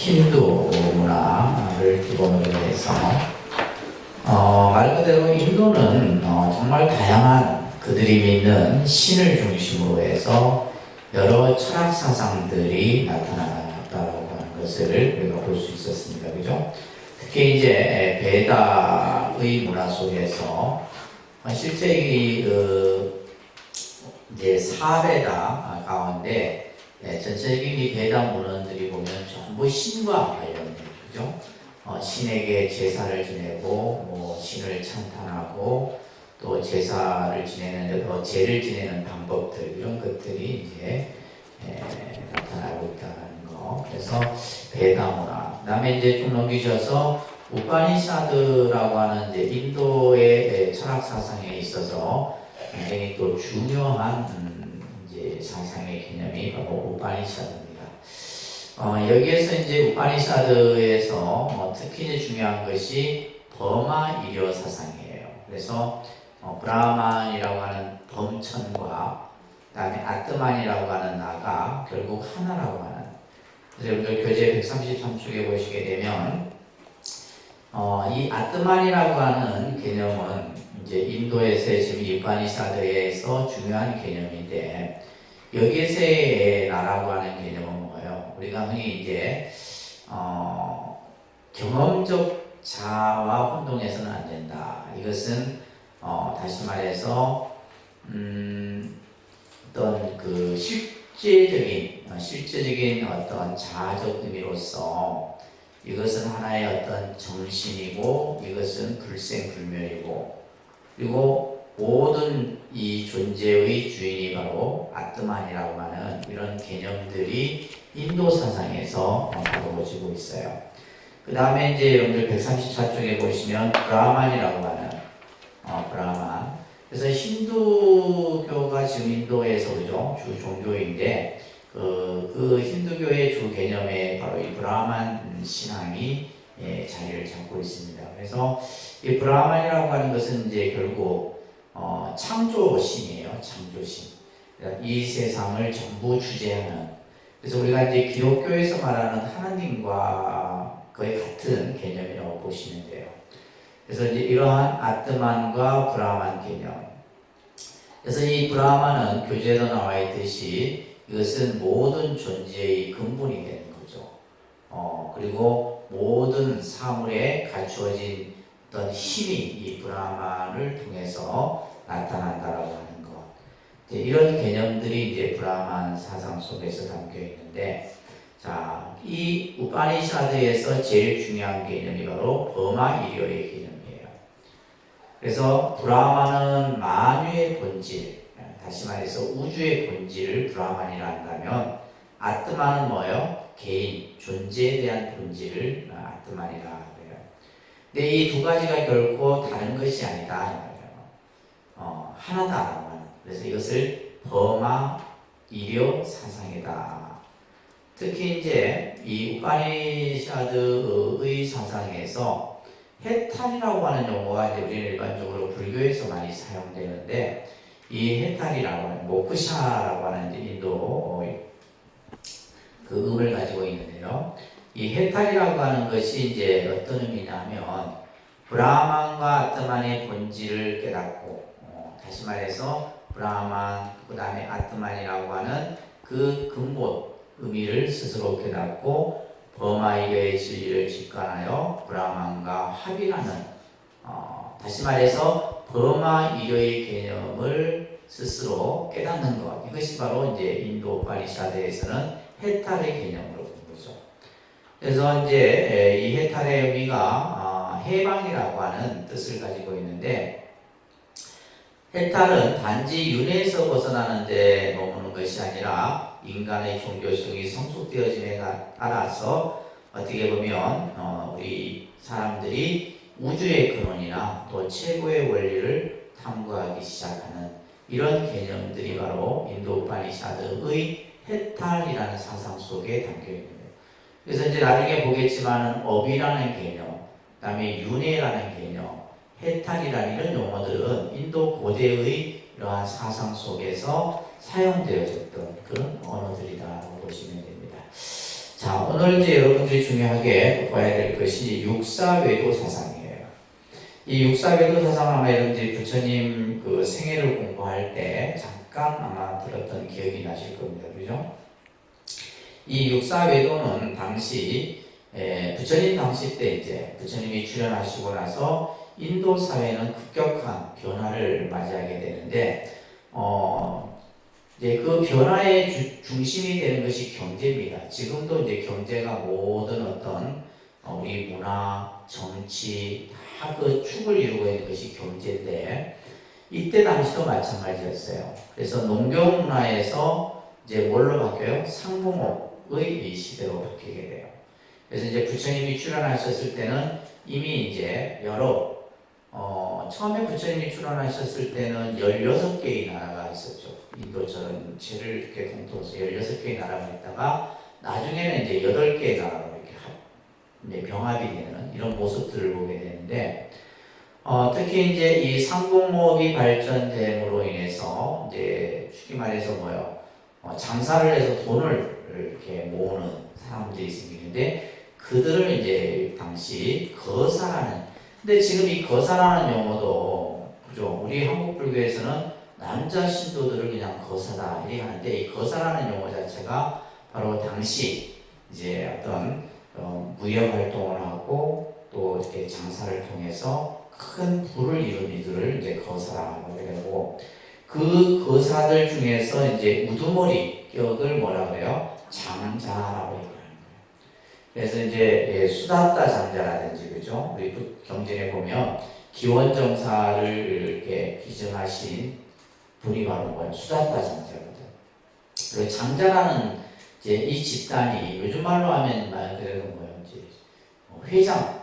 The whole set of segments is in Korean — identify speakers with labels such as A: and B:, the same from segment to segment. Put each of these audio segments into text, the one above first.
A: 힌두 문화를 기본으로 해서 말 그대로 인도는 정말 다양한 그들이 믿는 신을 중심으로 해서 여러 철학 사상들이 나타났다고 하는 것을 우리가 볼 수 있었습니다. 그죠? 특히 이제 베다의 문화 속에서 실제 이제 사베다 가운데 전체적인 이 베다 문헌들이 보면 전부 신과 관련된 거죠. 신에게 제사를 지내고 뭐 신을 찬탄하고 또 제사를 지내는데 또 제를 지내는 방법들 이런 것들이 이제 나타나고 있다는 거. 그래서 베다 문화. 그다음에 이제 좀 넘기셔서 우파니샤드라고 하는 이제 인도의 철학 사상에 있어서 굉장히 또 중요한 이제 사상의 개념이 바로 우파니샤드입니다. 여기에서 이제 우파니샤드에서 특히 이제 중요한 것이 버마 일요 사상이에요. 그래서 브라만이라고 하는 범천과 그다음에 아트만이라고 하는 나가 결국 하나라고 하는. 그래서 여러분들 교재 133쪽에 보시게 되면 이 아트만이라고 하는 개념은 이제 인도에서의 지금 우파니샤드에서 중요한 개념인데 여기에서의 나라고 하는 개념은 뭐예요? 우리가 흔히 이제 경험적 자아와 혼동해서는 안 된다. 이것은 다시 말해서 어떤 그 실제적인 어떤 자아적 의미로서 이것은 하나의 어떤 정신이고 이것은 불생불멸이고 그리고 모든 이 존재의 주인이 바로 아트만이라고 하는 이런 개념들이 인도 사상에서 다루어지고 있어요. 그 다음에 이제 여러분들 134쪽에 보시면 브라만이라고 하는 브라만. 그래서 힌두교가 지금 인도에서 그죠 주 종교인데 그 힌두교의 주 개념에 바로 이 브라만 신앙이 자리를 잡고 있습니다. 그래서 이 브라만이라고 하는 것은 이제 결국 창조신이에요. 창조신. 이 세상을 전부 주재하는. 그래서 우리가 이제 기독교에서 말하는 하나님과 거의 같은 개념이라고 보시면 돼요. 그래서 이제 이러한 아트만과 브라만 개념. 그래서 이 브라만은 교재에도 나와 있듯이 이것은 모든 존재의 근본이 되는 거죠. 그리고 모든 사물에 갖추어진 어떤 힘이 이 브라만을 통해서 나타난다라고 하는 것. 이런 개념들이 이제 브라만 사상 속에서 담겨 있는데, 자, 이 우파니샤드에서 제일 중요한 개념이 바로 버마 일요의 개념이에요. 그래서 브라만은 만유의 본질, 다시 말해서 우주의 본질을 브라만이라 한다면 아트만은 뭐예요? 개인, 존재에 대한 본질을 아트만이라 그래요. 근데 이 두 가지가 결코 다른 것이 아니다. 하나다라고 하는. 그래서 이것을 버마 일요 사상이다. 특히 이제 이 우파니샤드의 사상에서 해탈이라고 하는 용어가 이제 우리는 일반적으로 불교에서 많이 사용되는데 이 해탈이라고 하는 모크샤라고 하는 인도 그 음을 가지고 있는데요. 이 해탈이라고 하는 것이 이제 어떤 의미냐면 브라만과 아트만의 본질을 깨닫고 다시 말해서 브라만 그 다음에 아트만이라고 하는 그 근본 의미를 스스로 깨닫고 버마일요의 진리를 직관하여 브라만과 합일하는 다시 말해서 버마일요의 개념을 스스로 깨닫는 것. 이것이 바로 이제 인도 우파니샤드에서는 해탈의 개념으로 본 거죠. 그래서 이제 이 해탈의 의미가 해방이라고 하는 뜻을 가지고 있는데 해탈은 단지 윤회에서 벗어나는 데 머무는 것이 아니라 인간의 종교성이 성숙되어짐에 따라서 어떻게 보면 우리 사람들이 우주의 근원이나 또 최고의 원리를 탐구하기 시작하는 이런 개념들이 바로 인도 우파니샤드의 해탈이라는 사상 속에 담겨 있는 거예요. 그래서 이제 나중에 보겠지만 업이라는 개념, 그다음에 윤회라는 개념, 해탈이라는 이런 용어들은 인도 고대의 이러한 사상 속에서 사용되어졌던 그런 언어들이라고 보시면 됩니다. 자, 오늘 이제 여러분들이 중요하게 봐야 될 것이 육사외도 사상이에요. 이 육사외도 사상 아마 여러분들이 부처님 그 생애를 공부할 때 잠깐 아마 들었던 기억이 나실 겁니다. 그죠? 이 육사외도는 당시 부처님 당시 때 이제 부처님이 출현하시고 나서 인도 사회는 급격한 변화를 맞이하게 되는데 이제 그 변화의 중심이 되는 것이 경제입니다. 지금도 이제 경제가 모든 어떤 우리 문화, 정치 다 그 축을 이루고 있는 것이 경제인데 이때 당시도 마찬가지였어요. 그래서 농경 문화에서 이제 뭘로 바뀌어요? 상봉업의 이 시대로 바뀌게 돼요. 그래서 이제 부처님이 출현하셨을 때는 이미 이제 여러 처음에 부처님이 출현하셨을 때는 16개의 나라가 있었죠. 인도 전체를 이렇게 통틀어서 16개의 나라가 있다가 나중에는 이제 8개의 나라로 이렇게 이제 병합이 되는 이런 모습들을 보게 되는데 특히 이제 이 상공업이 발전됨으로 인해서 이제 쉽게 말해서 뭐요? 장사를 해서 돈을 이렇게 모으는 사람들이 생기는데 그들을 이제 당시 거사라는 근데 지금 이 거사라는 용어도 그죠? 우리 한국 불교에서는 남자 신도들을 그냥 거사다 이렇게 하는데 이 거사라는 용어 자체가 바로 당시 이제 어떤 무역 활동을 하고 또 이렇게 장사를 통해서 큰 부를 이룬 이들을 이제 거사라고 하게 되고 그 거사들 중에서 이제 우두머리 격을 뭐라 그래요? 장자라고 얘기하는 거예요. 그래서 이제 수다따 장자라든지 그죠? 우리 경전에 보면 기원정사를 이렇게 기증하신 분이 바로 뭐예요? 수다따 장자거든. 그리고 장자라는 이제 이 집단이 요즘 말로 하면 말 그대로 뭐예요? 이제 회장,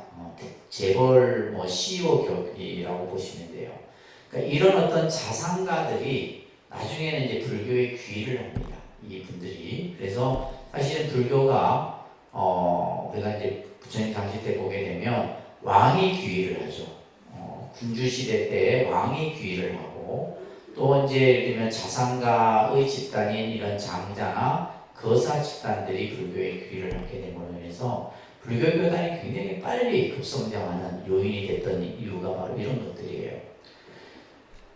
A: 재벌, CEO 격이라고 보시면 돼요. 그러니까 이런 어떤 자상가들이 나중에는 이제 불교에 귀의를 합니다. 이 분들이. 그래서 사실은 불교가 우리가 이제 부처님 당시 때 보게 되면 왕이 귀의를 하죠. 군주 시대 때 왕이 귀의를 하고 또 이제 예를 들면 자상가의 집단인 이런 장자나 거사 집단들이 불교에 귀의를 하게 됨으로 인해서 불교 교단이 굉장히 빨리 급성장하는 요인이 됐던 이유가 바로 이런 것들이에요.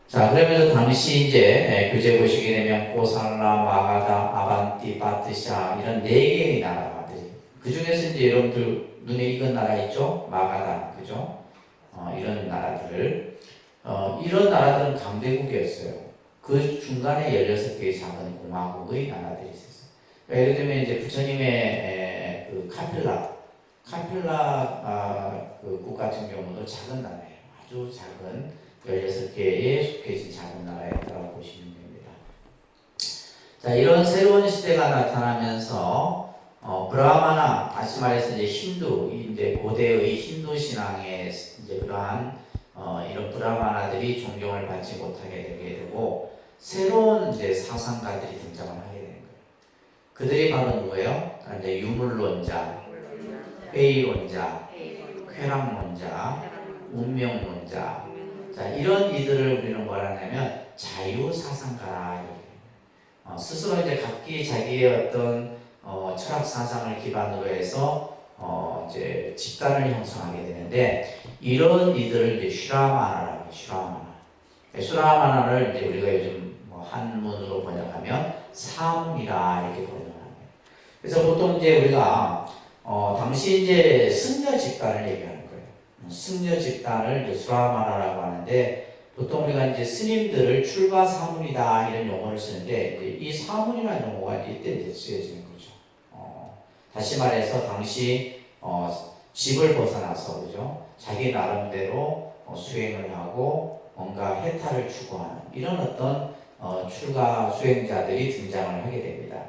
A: 자, 그러면서 당시 이제 교재 보시게 되면 고살라, 마가다, 아반티, 바트샤 이런 4개의 나라들이 그 중에서 이제 여러분들 눈에 익은 나라 있죠? 마가다, 그죠? 이런 나라들 이런 나라들은 강대국이었어요. 그 중간에 16개의 작은 공화국의 나라들이 있었어요. 그러니까 예를 들면 이제 부처님의 그 카필라 국 같은 경우도 작은 나라예요. 아주 작은 16개에 속해진 작은 나라였다고 보시면 됩니다. 자, 이런 새로운 시대가 나타나면서 브라마나 다시 말해서 이제 힌두, 이제 고대의 힌두 신앙의 이제 그러한 이런 브라마나들이 존경을 받지 못하게 되게 되고 새로운 이제 사상가들이 등장을 하게 되는 거예요. 그들이 바로 누구예요? 이제 유물론자, 회의론자, 쾌락론자, 운명론자. 자, 이런 이들을 우리는 뭐라 하냐면 자유사상가라. 스스로 이제 각기 자기의 어떤 철학 사상을 기반으로 해서 이제 집단을 형성하게 되는데 이런 이들을 이제 슈라마나라고 해요. 슈라마나를 이제 우리가 요즘 한문으로 번역하면 사문이라 이렇게 번역합니다. 그래서 보통 이제 우리가 당시 이제 승려 집단을 얘기하는 거예요. 승려 집단을 이제 수라마나라고 하는데 보통 우리가 이제 스님들을 출가 사문이다 이런 용어를 쓰는데 이제 이 사문이라는 용어가 이때 이제 쓰여지는 거죠. 다시 말해서 당시 집을 벗어나서 그죠? 자기 나름대로 수행을 하고 뭔가 해탈을 추구하는 이런 어떤 출가 수행자들이 등장을 하게 됩니다.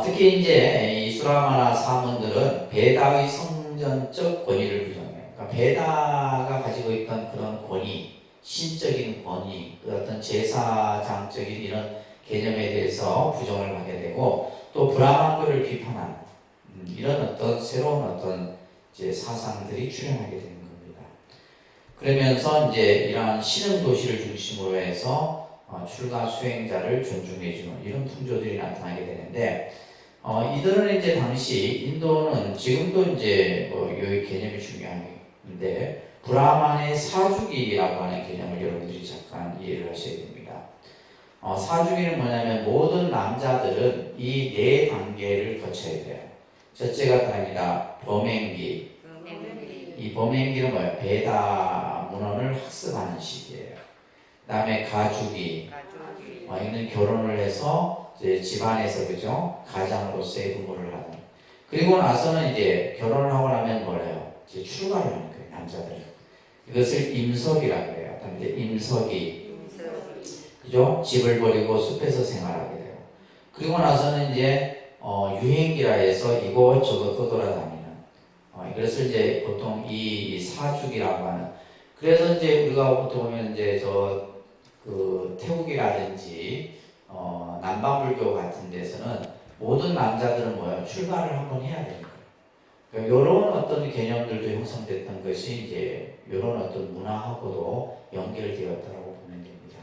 A: 특히 이제 이 수라마나 사문들은 베다의 성전적 권위를 부정해요. 그러니까 베다가 가지고 있던 그런 권위, 신적인 권위, 그 어떤 제사장적인 이런 개념에 대해서 부정을 하게 되고 또 브라만교를 비판하는 이런 어떤 새로운 어떤 이제 사상들이 출현하게 되는 겁니다. 그러면서 이제 이러한 신흥 도시를 중심으로 해서 출가 수행자를 존중해주는 이런 풍조들이 나타나게 되는데 이들은 이제 당시 인도는 지금도 이제 이 개념이 중요한데 브라만의 사주기라고 하는 개념을 여러분들이 잠깐 이해를 하셔야 됩니다. 사주기는 뭐냐면 모든 남자들은 이 네 단계를 거쳐야 돼요. 첫째가 그럽니다. 범행기. 이 범행기는 뭐예요? 베다 문헌을 학습하는 시기예요. 그 다음에 가주기. 이는 결혼을 해서 이제 집안에서 그죠? 가장으로서의 근무를 하는. 그리고 나서는 이제 결혼을 하고 나면 뭐래요? 이제 출가를 하는 거예요, 남자들은. 이것을 임석이라고 해요. 그다음에 이제 임석이. 그죠? 집을 버리고 숲에서 생활하게 돼요. 그리고 나서는 이제 유행기라 해서 이곳저곳 떠돌아다니는. 그래서 이제 보통 이 사주기라고 하는. 그래서 이제 우리가 보통 보면 이제 그 태국이라든지 남방불교 같은 데서는 모든 남자들은 뭐예요? 출가를 한번 해야 되는 거예요. 그러니까 이런 어떤 개념들도 형성됐던 것이 이제 이런 어떤 문화하고도 연결되었다고 보면 됩니다.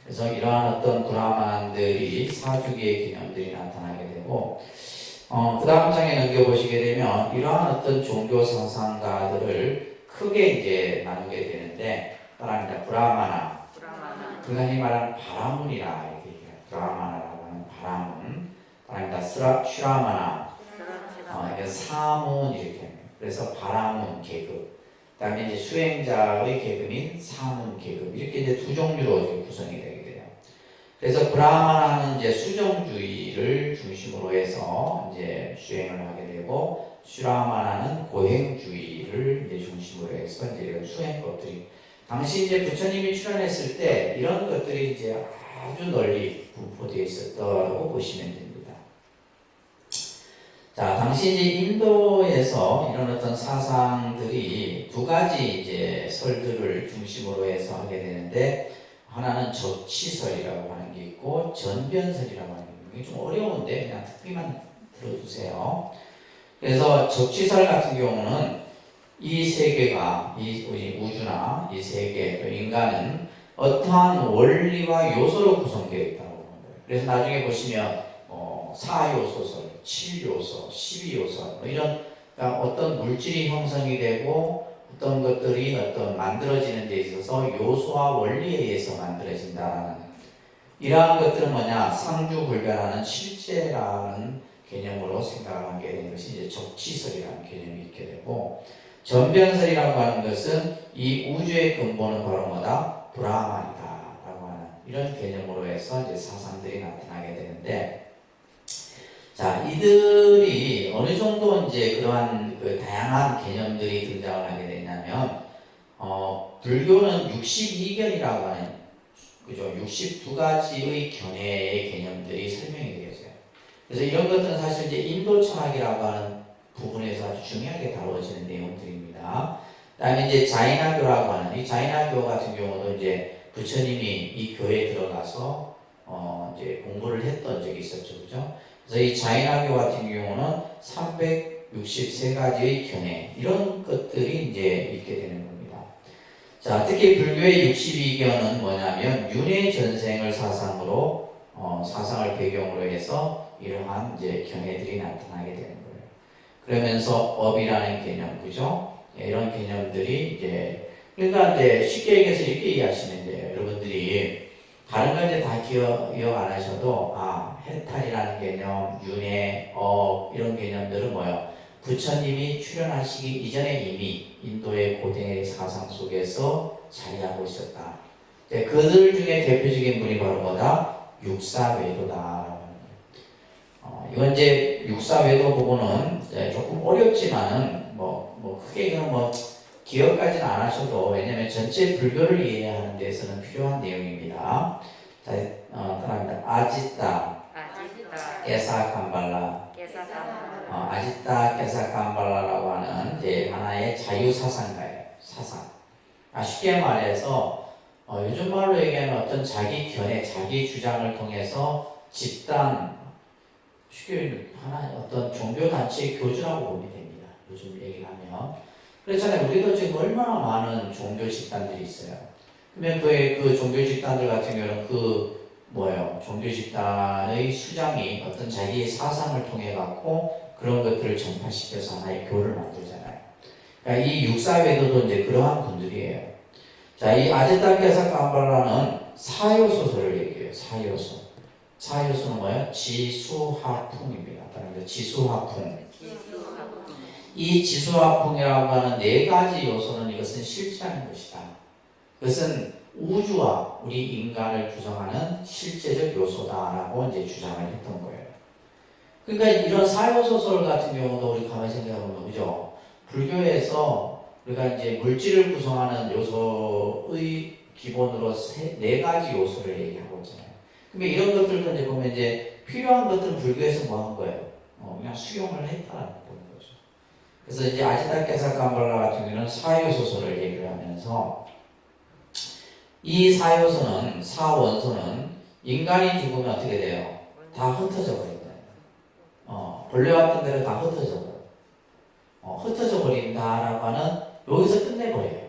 A: 그래서 이러한 어떤 브라만들이 사주기의 개념들이 나타나게 되고, 그 다음 장에 넘겨보시게 되면 이러한 어떤 종교 사상가들을 크게 이제 나누게 되는데, 따라합니다. 브라마나. 그가 흔히 말하는 바라문이라 이렇게 얘기해요. 브라마나라고 하는 바라문. 따라합니다. 슈라마나. 이게 사문 이렇게 해요. 그래서 바라문 계급. 그 다음에 이제 수행자의 계급인 사문 계급. 이렇게 이제 두 종류로 구성이 되게 돼요. 그래서 브라마나는 이제 수정주의를 중심으로 해서 이제 수행을 하게 되고, 슈라마나는 고행주의를 이제 중심으로 해서 이제 이런 수행법들이 당시 이제 부처님이 출현했을 때 이런 것들이 이제 아주 널리 분포되어 있었다고 보시면 됩니다. 자, 당시 이제 인도에서 이런 어떤 사상들이 두 가지 이제 설들을 중심으로 해서 하게 되는데, 하나는 적치설이라고 하는 게 있고 전변설이라고 하는 게 있고, 이게 좀 어려운데 그냥 듣기만 들어주세요. 그래서 적치설 같은 경우는 이 세계가, 이 우주나 이 세계, 또 인간은 어떠한 원리와 요소로 구성되어 있다고 보는 거예요. 그래서 나중에 보시면 4요소설, 7요소, 12요소 이런 그러니까 어떤 물질이 형성이 되고 어떤 것들이 어떤 만들어지는 데 있어서 요소와 원리에 의해서 만들어진다라는 이러한 것들은 뭐냐? 상주불변하는 실제라는 개념으로 생각을 하게 되는 것이 이제 적치설이라는 개념이 있게 되고, 전변설이라고 하는 것은 이 우주의 근본은 바로 뭐다? 브라만이다 라고 하는 이런 개념으로 해서 이제 사상들이 나타나게 되는데, 자, 이들이 어느 정도 이제 그러한 그 다양한 개념들이 등장을 하게 되냐면, 불교는 62견이라고 하는, 그죠? 62가지의 견해의 개념들이 설명이 되어져요. 그래서 이런 것들은 사실 이제 인도 철학이라고 하는 부분에서 아주 중요하게 다루어지는 내용들입니다. 그다음에 이제 자이나교라고 하는 이 자이나교 같은 경우도 이제 부처님이 이 교회에 들어가서 이제 공부를 했던 적이 있었죠, 그죠? 그래서 이 자이나교 같은 경우는 363가지의 견해 이런 것들이 이제 있게 되는 겁니다. 자, 특히 불교의 62견은 뭐냐면 윤회 전생을 사상으로 사상을 배경으로 해서 이러한 이제 견해들이 나타나게 되는 거예요. 그러면서 업이라는 개념, 그죠? 이런 개념들이 이제 그러니까 이제 쉽게 얘기해서 이렇게 이해하시면 돼요. 여러분들이 다른 건 이제 다 기억 안 하셔도 해탈이라는 개념, 윤회, 업 이런 개념들은 뭐예요? 부처님이 출현하시기 이전에 이미 인도의 고대 사상 속에서 자리하고 있었다. 그들 중에 대표적인 분이 바로 뭐다? 육사외도다. 이건 이제 육사외도 부분은 조금 어렵지만은 크게 이건 기억까지는 안 하셔도 왜냐면 전체 불교를 이해하는 데서는 필요한 내용입니다. 자, 따라합니다. 아지따, 깨사캄발라, 아지따 깨사캄발라라고 하는 이제 하나의 자유 사상가예요. 사상. 쉽게 말해서 요즘 말로 얘기하면 어떤 자기 견해, 자기 주장을 통해서 집단 쉽게 하나 어떤 종교 단체의 교주라고 보면 됩니다. 요즘 얘기를 하면 그렇잖아요. 우리도 지금 얼마나 많은 종교 집단들이 있어요. 그러면 그 종교 집단들 같은 경우는 그 뭐예요? 종교 집단의 수장이 어떤 자기의 사상을 통해 갖고 그런 것들을 전파시켜서 하나의 교를 만들잖아요. 그러니까 이 육사외도도 이제 그러한 분들이에요. 자, 이 아제타케사 깜발라는 사요소설을 얘기해요. 사요소. 사요소는 뭐예요? 지수화풍입니다. 다른 지수화풍. 이 지수화풍이라고 하는 네 가지 요소는 이것은 실제라는 것이다. 그것은 우주와 우리 인간을 구성하는 실제적 요소다라고 이제 주장을 했던 거예요. 그러니까 이런 사요소설 같은 경우도 우리 가만히 생각해보면, 그죠? 불교에서 우리가 이제 물질을 구성하는 요소의 기본으로 네 가지 요소를 얘기하고 있잖아요. 그러면 이런 것들도 이제 보면 이제 필요한 것들은 불교에서 뭐 한 거예요? 그냥 수용을 했다라는 거죠. 그래서 이제 아지타케사 깜발라 같은 경우는 사요소설을 얘기를 하면서 이 사요소는, 사원소는 인간이 죽으면 어떻게 돼요? 다 흩어져 버린다. 본래 왔던 대로 다 흩어져 버려. 흩어져 버린다라고 하는, 여기서 끝내버려요.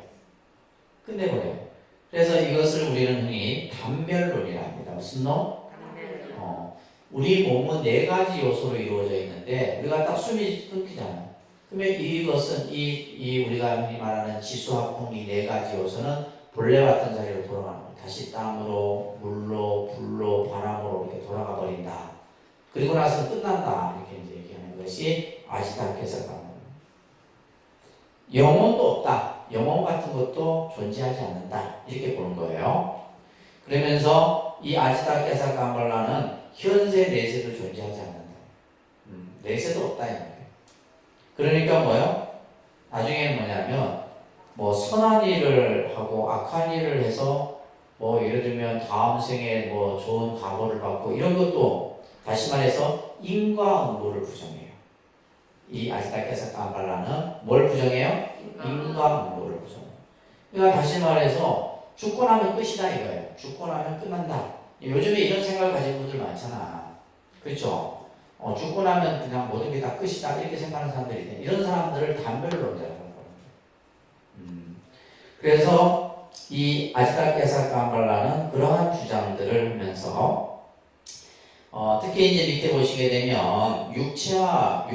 A: 끝내버려요. 그래서 이것을 우리는 흔히 단멸론이라 합니다. 무슨 놈? 우리 몸은 네 가지 요소로 이루어져 있는데, 우리가 딱 숨이 끊기잖아요. 그러면 이것은, 우리가 흔히 말하는 지수화풍 이 네 가지 요소는 본래 왔던 자리로 돌아가는 거예요. 다시 땅으로, 물로, 불로, 바람으로 이렇게 돌아가 버린다. 그리고 나서 끝난다. 이렇게 이제 얘기하는 것이 아지타케사 깜발라. 영혼도 없다. 영혼 같은 것도 존재하지 않는다. 이렇게 보는 거예요. 그러면서 이 아지타케사 깜발라는 현세 내세도 존재하지 않는다. 내세도 없다. 이 말이에요. 그러니까 뭐요? 나중에는 뭐냐면 뭐 선한 일을 하고 악한 일을 해서 뭐 예를 들면 다음 생에 뭐 좋은 과보를 받고 이런 것도 다시 말해서 인과응보를 부정해요. 이 아지타케사 깜발라는 뭘 부정해요? 인과응보를 부정해요. 그러니까 다시 말해서 죽고 나면 끝이다 이거예요. 죽고 나면 끝난다. 요즘에 이런 생각을 가진 분들 많잖아. 그렇죠? 죽고 나면 그냥 모든 게 다 끝이다 이렇게 생각하는 사람들이 있는데, 이런 사람들을 단별론자라고 합니다. 그래서 이 아지타케사 깜발라는 그러한 주장들을 하면서 특히 이제 밑에 보시게 되면 육체가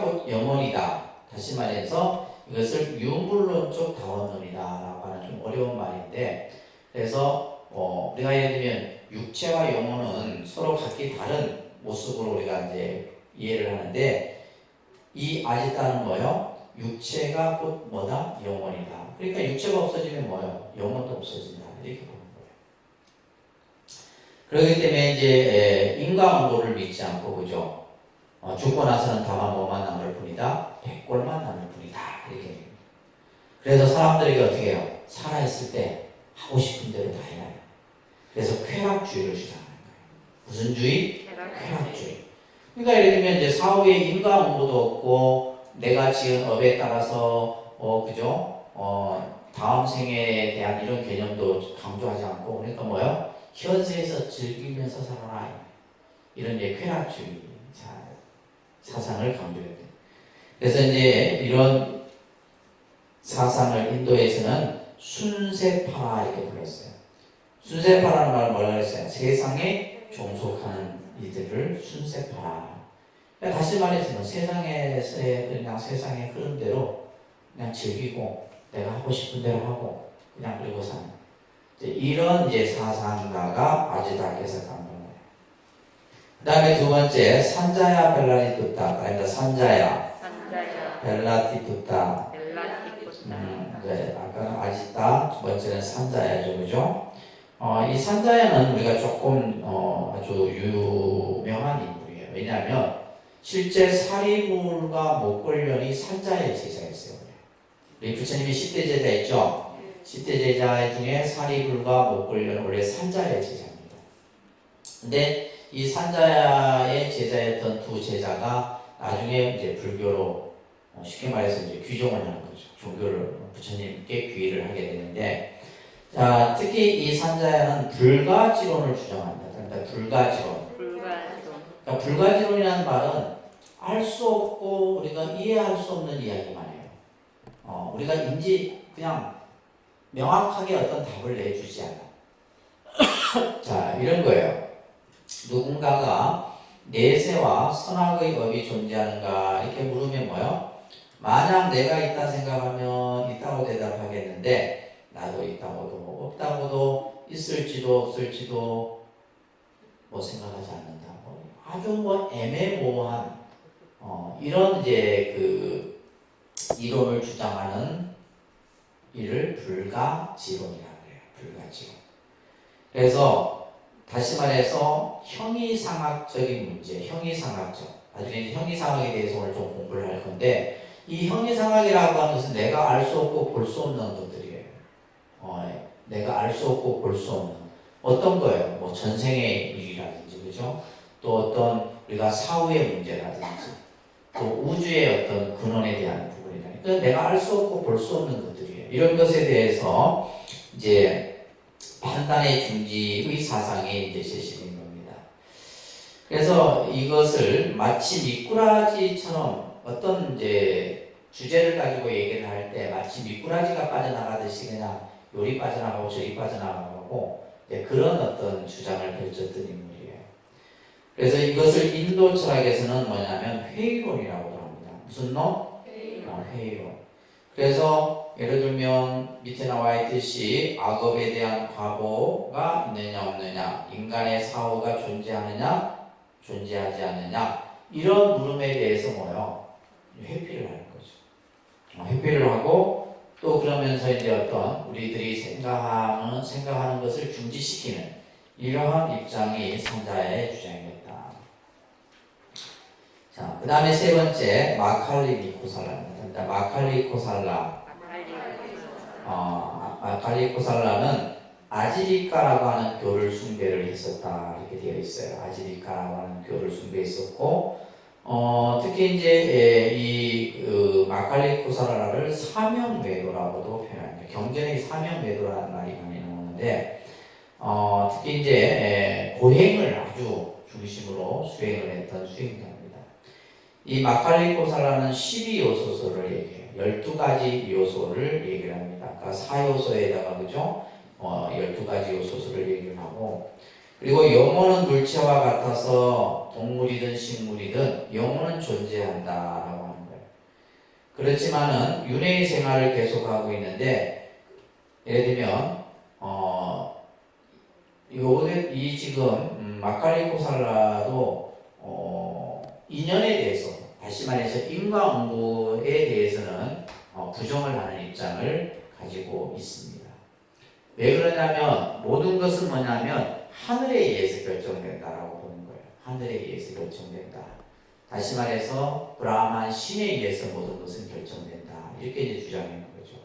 A: 곧 영혼이다. 다시 말해서 이것을 유물론적 다원론이다라고 하는 좀 어려운 말인데, 그래서 우리가 예를 들면 육체와 영혼은 서로 각기 다른 모습으로 우리가 이제 이해를 하는데, 이 아지타는 뭐요? 육체가 곧 뭐다? 영혼이다. 그러니까 육체가 없어지면 뭐요? 영혼도 없어진다. 이렇게 보는 거예요. 그렇기 때문에 이제 인과응보를 믿지 않고, 그죠? 죽고 나서는 다만 뭐만 남을 뿐이다? 백골만 남을 뿐이다. 이렇게. 그래서 사람들에게 어떻게 해요? 살아있을 때 하고 싶은 대로 다 해라. 그래서 쾌락주의를 주장하는 거예요. 무슨 주의? 쾌락주의. 그러니까 예를 들면 이제 사후에 인과응보도 없고, 내가 지은 업에 따라서 그죠? 다음 생에 대한 이런 개념도 강조하지 않고, 그러니까 뭐요? 현세에서 즐기면서 살아라. 이런 이제 쾌락주의 사상을 강조해요. 그래서 이제 이런 사상을 인도에서는 순세파라 이렇게 불렀어요. 순세파라는 말은 뭐라고 했어요? 세상에 종속하는 이들을 순세파라. 그러니까 다시 말해서 세상에서의 그냥 세상의 흐름대로 그냥 즐기고 내가 하고 싶은 대로 하고 그냥 그리고 사는 이런 이제 사상가가 아지타케사 깜발라예요. 그 다음에 두 번째 산자야 벨라티푸타. 그러니까 산자야 벨라티푸타. 네, 아까는 아지타, 두 번째는 산자야죠, 그죠? 이 산자야는 우리가 조금 아주 유명한 인물이에요. 왜냐하면 실제 사리불과 목걸련이 산자의 제자였어요. 우리 부처님이 10대 제자 있죠? 10대 제자 중에 사리불과 목걸련은 원래 산자의 제자입니다. 근데 이 산자의 제자였던 두 제자가 나중에 이제 불교로 쉽게 말해서 이제 귀종을 하는 거죠. 종교를 부처님께 귀의를 하게 되는데, 자, 특히 이 산자야는 불가지론을 주장합니다. 그러니까 불가지론. 그러니까 불가지론이라는 말은 알 수 없고 우리가 이해할 수 없는 이야기만 해요. 우리가 그냥 명확하게 어떤 답을 내주지 않아. 자, 이런 거예요. 누군가가 내세와 선악의 업이 존재하는가 이렇게 물으면 뭐요? 만약 내가 있다 생각하면 있다고 대답하겠는데 나도 있다고도 없다고도 있을지도 없을지도 뭐 생각하지 않는다. 아주 뭐 애매모호한 이런 이제 그 이론을 주장하는 이를 불가지론이라고 해요. 불가지론. 그래서 다시 말해서 형이상학적인 문제, 형이상학적. 나중에 이제 형이상학에 대해서 오늘 좀 공부를 할 건데 이 형이상학이라고 하는 것은 내가 알 수 없고 볼 수 없는 것들이에요. 내가 알 수 없고 볼 수 없는 어떤 거예요? 뭐 전생의 일이라든지 그죠? 또 어떤 우리가 사후의 문제라든지 또 우주의 어떤 근원에 대한 부분이라든지 그러니까 내가 알 수 없고 볼 수 없는 것들이에요. 이런 것에 대해서 이제 판단의 중지의 사상이 이제 제시된 겁니다. 그래서 이것을 마치 미꾸라지처럼 어떤 이제 주제를 가지고 얘기를 할 때 마치 미꾸라지가 빠져나가듯이 그냥 요리 빠져나가고 저리 빠져나가고 그런 어떤 주장을 펼쳤던 인물이에요. 그래서 이것을 인도 철학에서는 뭐냐면 회의론이라고 합니다. 무슨 론? 회의론. 그래서 예를 들면 밑에 나와 있듯이 악업에 대한 과보가 있느냐 없느냐, 인간의 사후가 존재하느냐 존재하지 않느냐 이런 물음에 대해서 뭐요? 회피를 하는 거죠. 회피를 하고 또 그러면서 이제 어떤 우리들이 생각하는 것을 중지시키는 이러한 입장이 선자의 주장이었다. 자, 그 다음에 세 번째 마칼리코살라입니다. 마칼리코살라는 아지리카라고 하는 교를 숭배를 했었다 이렇게 되어 있어요. 아지리카라고 하는 교를 숭배했었고 특히 이제 이 마칼리코살라를 사명외도라고도 표현합니다. 경전에 사명외도라는 말이 많이 나오는데 특히 이제 고행을 아주 중심으로 수행을 했던 수행자입니다. 이 마칼리코살라는 12요소서를 얘기해요. 12가지 요소를 얘기를 합니다. 그러니까 4요소에다가 그죠? 12가지 요소서를 얘기를 하고 그리고 영혼은 물체와 같아서 동물이든 식물이든 영혼은 존재한다라고 하는 거예요. 그렇지만은 윤회의 생활을 계속하고 있는데 예를 들면 이 지금 마칼리코살라도 인연에 대해서 다시 말해서 인과응보에 대해서는 부정을 하는 입장을 가지고 있습니다. 왜 그러냐면 모든 것은 뭐냐면 하늘에 의해서 결정된다라고 보는 거예요. 하늘에 의해서 결정된다. 다시 말해서 브라만 신에 의해서 모든 것은 결정된다. 이렇게 이제 주장하는 거죠.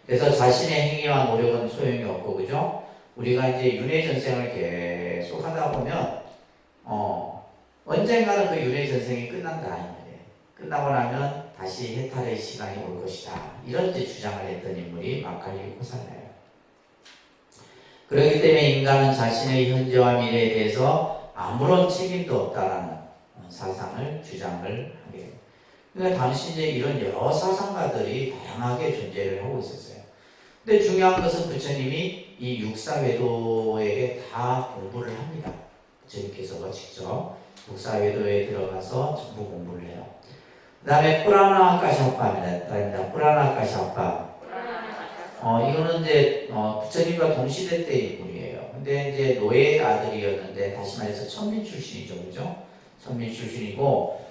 A: 그래서 자신의 행위와 노력은 소용이 없고 그죠? 우리가 이제 윤회 전생을 계속 하다 보면 언젠가는 그 윤회 전생이 끝난다 이 말이에요. 끝나고 나면 다시 해탈의 시간이 올 것이다. 이런 이제 주장을 했던 인물이 마칼리코살라예요. 그렇기 때문에 인간은 자신의 현재와 미래에 대해서 아무런 책임도 없다라는 사상을 주장을 하게 돼요. 그러니까 당시 이제 이런 여러 사상가들이 다양하게 존재를 하고 있었어요. 근데 중요한 것은 부처님이 이 육사외도에게 다 공부를 합니다. 부처님께서 직접 육사외도에 들어가서 전부 공부를 해요. 그 다음에 뿌라나 까샤파입니다. 뿌라나 까샤파. 이거는 이제 부처님과 동시대 때 인물이에요. 근데 이제 노예의 아들이었는데 다시 말해서 천민 출신이죠, 그죠? 천민 출신이고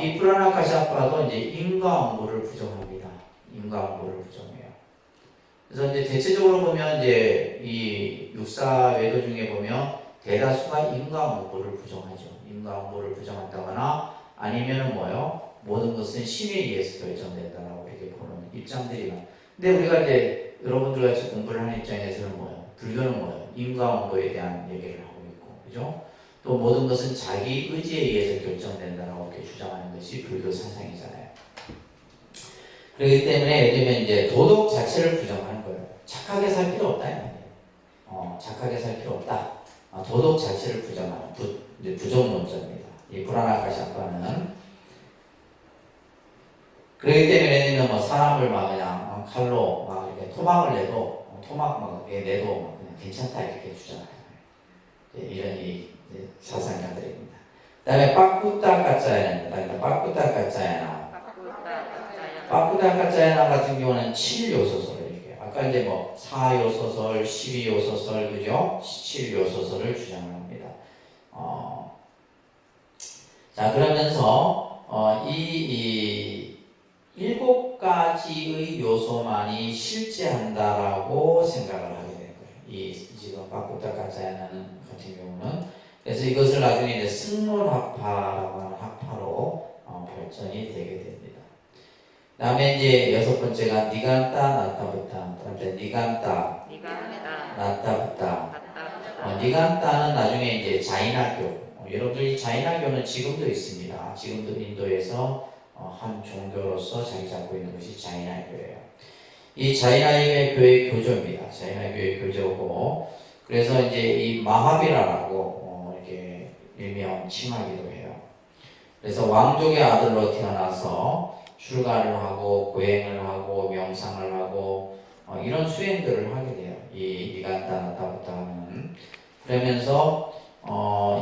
A: 이 뿌라나 까샤파도 이제 인과응보를 부정합니다. 인과응보를 부정해요. 그래서 이제 대체적으로 보면 이제 이 육사외도 중에 보면 대다수가 인과응보를 부정하죠. 인과응보를 부정한다거나 아니면은 뭐요? 모든 것은 신에 의해서 결정된다라고 이렇게 보는 입장들이 많아요. 근데 우리가 이제 여러분들 같이 공부를 하는 입장에서는 뭐예요? 불교는 뭐예요? 인과응보에 대한 얘기를 하고 있고, 그죠? 또 모든 것은 자기 의지에 의해서 결정된다라고 이렇게 주장하는 것이 불교 사상이잖아요. 그렇기 때문에 예를 들면 이제 도덕 자체를 부정하는 거예요. 착하게 살 필요 없다 이 말이에요. 착하게 살 필요 없다. 도덕 자체를 부정하는 부정론자입니다. 이 불안하까샤파는 그렇기 때문에 예를 들면 뭐 사람을 막 그냥 칼로 막 이렇게 토막을 내도 토막 막 내도 막 그냥 괜찮다 이렇게 주장해요. 이런 사상가들입니다. 그다음에 빠꾸따까짜야나입니다. 빠꾸따까짜야나. 빠꾸따까짜야나 같은 경우는 7요소설을 얘기해요. 아까 이제 뭐 4요소설, 12요소설, 그죠? 7요소설을 주장을 합니다. 자, 그러면서 이 7가지의 요소만이 실제한다라고 생각을 하게 되는 거예요. 이 지금 빠꾸따까짜야나는 같은 경우는. 그래서 이것을 나중에 이제 승론학파라고 하는 학파로 발전이 되게 됩니다. 그 다음에 이제 6번째가 니간따 나타부타. 그다음에 니간따 나타부타. 니간따는 나중에 이제 자이나교. 여러분들이 자이나교는 지금도 있습니다. 지금도 인도에서 한 종교로서 자리 잡고 있는 것이 자이나교예요. 이 자이나교의 교조입니다. 자이나교의 교조고, 그래서 이제 이 마하비라라고 이렇게 일명 칭하기도 해요. 그래서 왕족의 아들로 태어나서 출가를 하고 고행을 하고 명상을 하고 이런 수행들을 하게 돼요. 이 니간따 나타부타는. 그러면서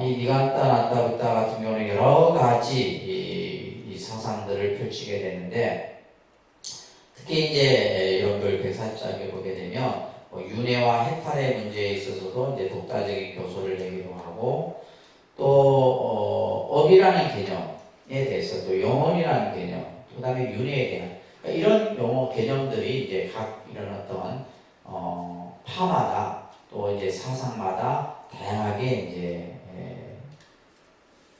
A: 이 니간따 나타부타 같은 경우는 여러 가지 이 사상들을 펼치게 되는데, 특히 이제 여러분들 144개 보게 되면 윤회와 해탈의 문제에 있어서도 이제 독자적인 교소를 내기도 하고, 또 업이라는 개념에 대해서, 또 영혼이라는 개념, 그 다음에 윤회에 대한, 그러니까 이런 용어 개념들이 이제 각 이런 어떤 파마다 또 이제 사상마다 다양하게 이제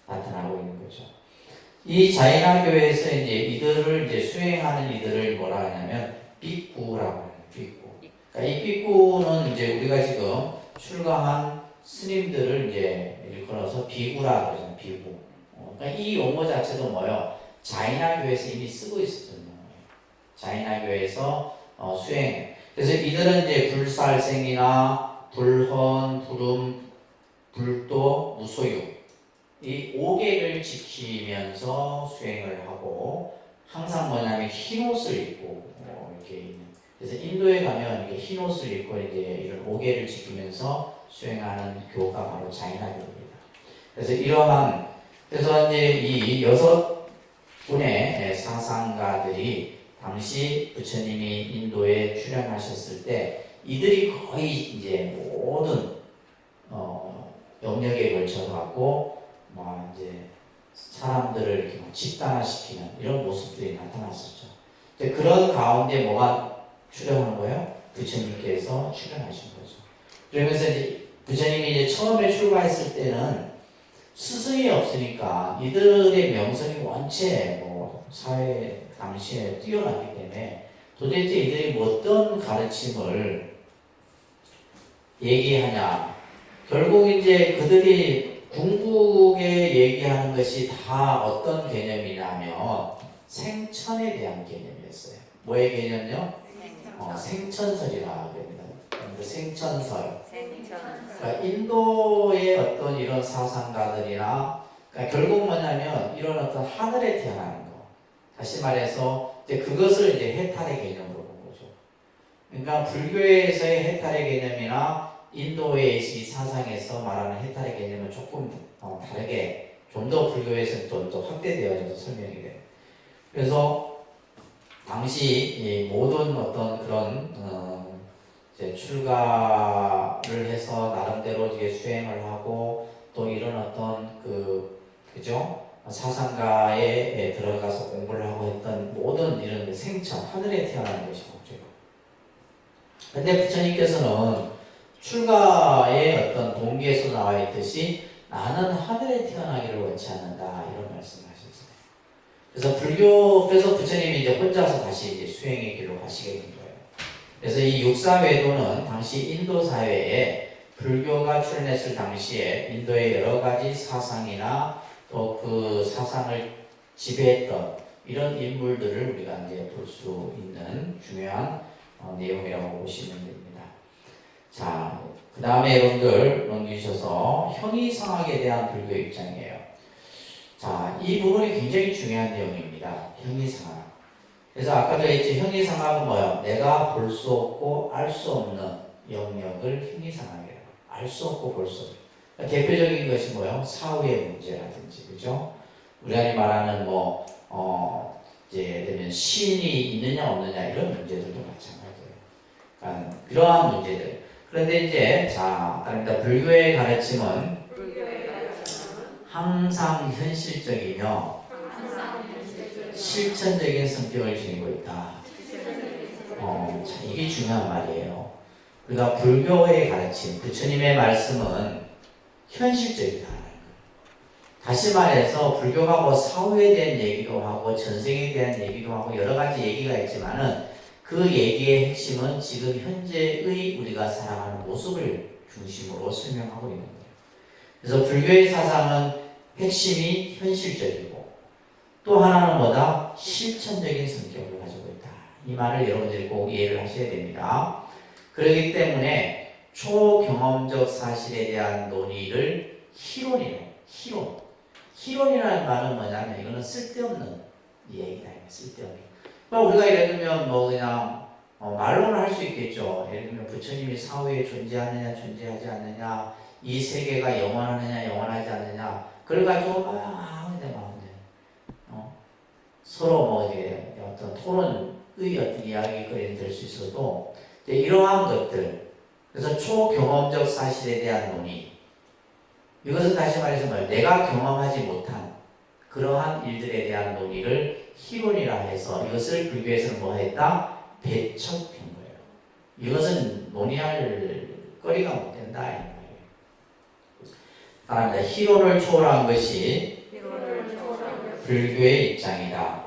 A: 나타나고 있는 거죠. 이 자이나교에서 이제 이들을 이제 수행하는 이들을 뭐라 하냐면 삐꾸라고 해요. 삐꾸. 그러니까 이 삐꾸는 이제 우리가 지금 출가한 스님들을 이제 일컬어서 비구라고 그러잖아요. 비구. 그러니까 이 용어 자체도 뭐요? 자이나교에서 이미 쓰고 있었던 용어예요. 자이나교에서 수행. 그래서 이들은 이제 불살생이나 불헌, 불음, 불도, 무소유 이 5개를 지키면서 수행을 하고, 항상 뭐냐면 흰 옷을 입고 이렇게 있는. 그래서 인도에 가면 이게 흰 옷을 입고 이제 이런 5개를 지키면서 수행하는 교가 바로 자이나교입니다. 그래서 그래서 이제 이 6분의 사상가들이 당시 부처님이 인도에 출연하셨을 때 이들이 거의 이제 모든 영역에 걸쳐 갖고 이제 사람들을 이렇게 집단화시키는 이런 모습들이 나타났었죠. 그런 가운데 뭐가 출연한 거예요? 부처님께서 출연하신 거죠. 그러면서 이제 부처님이 이제 처음에 출가했을 때는 스승이 없으니까 이들의 명성이 원체 사회 당시에 뛰어났기 때문에 도대체 이들이 어떤 가르침을 얘기하냐. 결국 이제 그들이 궁극에 얘기하는 것이 다 어떤 개념이냐면 생천에 대한 개념이었어요. 뭐의 개념이요? 생천설이라고 합니다. 생천설. 그러니까 인도의 어떤 이런 사상가들이나, 그러니까 결국 뭐냐면 이런 어떤 하늘에 태어나는 거. 다시 말해서 이제 그것을 이제 해탈의 개념으로 본 거죠. 그러니까 불교에서의 해탈의 개념이나 인도의 이 사상에서 말하는 해탈의 개념은 조금 다르게 좀 더 불교에서는 또 확대되어져서 설명이 돼요. 그래서 당시 이 모든 어떤 그런 이제 출가를 해서 나름대로 이제 수행을 하고 또 이런 어떤 그죠? 사상가에 들어가서 공부를 하고 했던 모든 이런 생천, 하늘에 태어나는 것이 목적이고. 근데 부처님께서는 출가의 어떤 동기에서 나와 있듯이 나는 하늘에 태어나기를 원치 않는다 이런 말씀하셨어요. 그래서 부처님이 이제 혼자서 다시 이제 수행의 길로 가시게 된 거예요. 그래서 이 육사외도는 당시 인도 사회에 불교가 출현했을 당시에 인도의 여러 가지 사상이나 또 그 사상을 지배했던 이런 인물들을 우리가 이제 볼 수 있는 중요한 내용이라고 보시면 됩니다. 자, 그 다음에 여러분들 넘기셔서 형이상학에 대한 불교 입장이에요. 자, 이 부분이 굉장히 중요한 내용입니다. 형이상학. 그래서 아까도 했지, 형이상학은 뭐야? 내가 볼 수 없고 알 수 없는 영역을 형이상학이라고. 알 수 없고 볼 수 없고. 대표적인 것이 뭐예요? 사후의 문제라든지, 그죠? 우리가 말하는 이제 예를 들면 신이 있느냐 없느냐 이런 문제들도 마찬가지예요. 그러니까 그러한 문제들. 그런데 이제 그러니까 불교의 가르침은 항상 현실적이며 실천적인 성격을 지니고 있다. 이게 중요한 말이에요. 그러니까 불교의 가르침, 부처님의 말씀은 현실적이다. 다시 말해서 불교가 사후에 대한 얘기도 하고 전생에 대한 얘기도 하고 여러 가지 얘기가 있지만은 그 얘기의 핵심은 지금 현재의 우리가 살아가는 모습을 중심으로 설명하고 있는 거예요. 그래서 불교의 사상은 핵심이 현실적이고 또 하나는 뭐다? 실천적인 성격을 가지고 있다. 이 말을 여러분들이 꼭 이해를 하셔야 됩니다. 그렇기 때문에 초경험적 사실에 대한 논의를 희론이에요. 희론이라는 말은 뭐냐면 이거는 쓸데없는 얘기다. 쓸데없는. 우리가 예를 들면 그냥 말로는 할 수 있겠죠. 예를 들면 부처님이 사후에 존재하느냐 존재하지 않느냐, 이 세계가 영원하느냐 영원하지 않느냐, 그걸 가지고 서로 어떤 토론의 어떤 이야기거리가 될 수 있어도 이러한 것들, 그래서 초경험적 사실에 대한 논의, 이것은 다시 말해서 내가 경험하지 못한 그러한 일들에 대한 논의를 희론이라 해서 이것을 불교에서는 뭐했다? 배척한 거예요. 이것은 논의할 거리가 못 된다 이 말이에요. 희론을 초월한 것이 불교의 입장이다.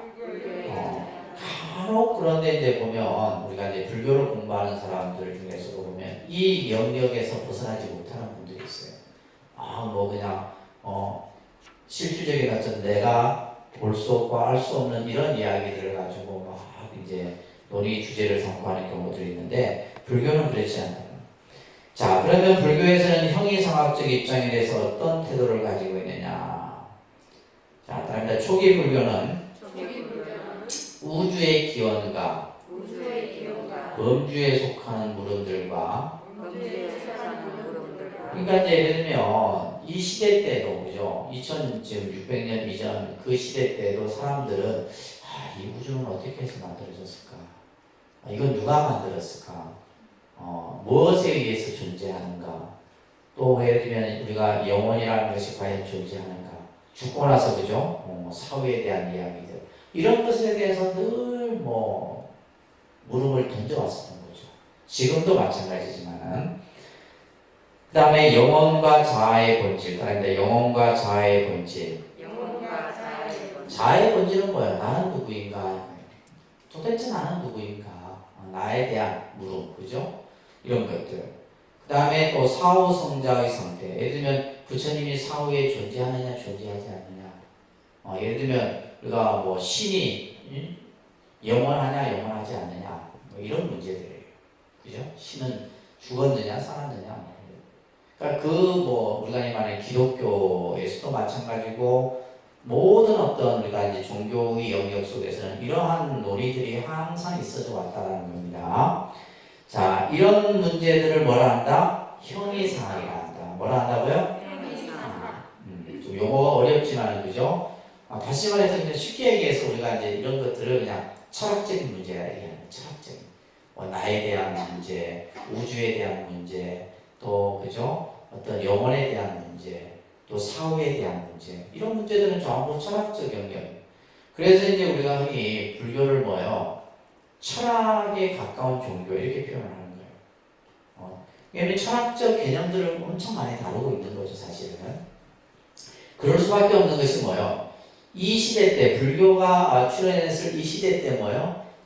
A: 간혹 그런데 이제 보면 우리가 이제 불교를 공부하는 사람들 중에서도 보면 이 영역에서 벗어나지 못하는 분들이 있어요. 그냥 실질적인 어떤 내가 볼 수 없고 알 수 없는 이런 이야기들을 가지고 막 이제 논의 주제를 삼고 하는 경우들이 있는데 불교는 그렇지 않다. 자, 그러면 불교에서는 형이상학적 입장에 대해서 어떤 태도를 가지고 있느냐? 자, 다음에 초기 불교는 우주의 기원과 범주에 속하는 물음들과 그러니까 이제 예를 들면 이 시대 때도 그죠? 2600년 이전 그 시대 때도 사람들은 이 우주는 어떻게 해서 만들어졌을까? 이건 누가 만들었을까? 무엇에 의해서 존재하는가? 또 예를 들면 우리가 영혼이라는 것이 과연 존재하는가? 죽고 나서 그죠? 사후에 대한 이야기들 이런 것에 대해서 늘 물음을 던져왔었던 거죠. 지금도 마찬가지지만은 그 다음에 영혼과 자아의 본질, 그다음에 영혼과 자아의 본질. 자아의 본질은 뭐야? 나는 누구인가? 도대체 나는 누구인가? 나에 대한 물음, 그죠? 이런 것들. 그 다음에 또 사후 성자의 상태. 예를 들면 부처님이 사후에 존재하느냐, 존재하지 않느냐. 예를 들면 우리가 신이 영원하냐, 영원하지 않느냐, 이런 문제들이에요. 그죠? 신은 죽었느냐, 살았느냐. 그러니까 우리가 말하는 기독교에서도 마찬가지고 모든 어떤 우리가 이제 종교의 영역 속에서는 이러한 논의들이 항상 있어져 왔다는 겁니다. 자, 이런 문제들을 뭐라 한다? 형이상학이라 한다. 뭐라 한다고요? 좀 용어가 어렵지만 그죠? 다시 말해서 그냥 쉽게 얘기해서 우리가 이제 이런 것들을 그냥 철학적인 문제라 얘기하는 철학적인. 나에 대한 문제, 우주에 대한 문제, 또 그죠? 어떤 영혼에 대한 문제, 또 사후에 대한 문제, 이런 문제들은 전부 철학적 영역이에요. 그래서 이제 우리가 흔히 불교를 철학에 가까운 종교 이렇게 표현하는 거예요. 왜냐하면 철학적 개념들을 엄청 많이 다루고 있는 거죠, 사실은. 그럴 수밖에 없는 것이 이 시대 때 불교가 출현했을 이 시대 때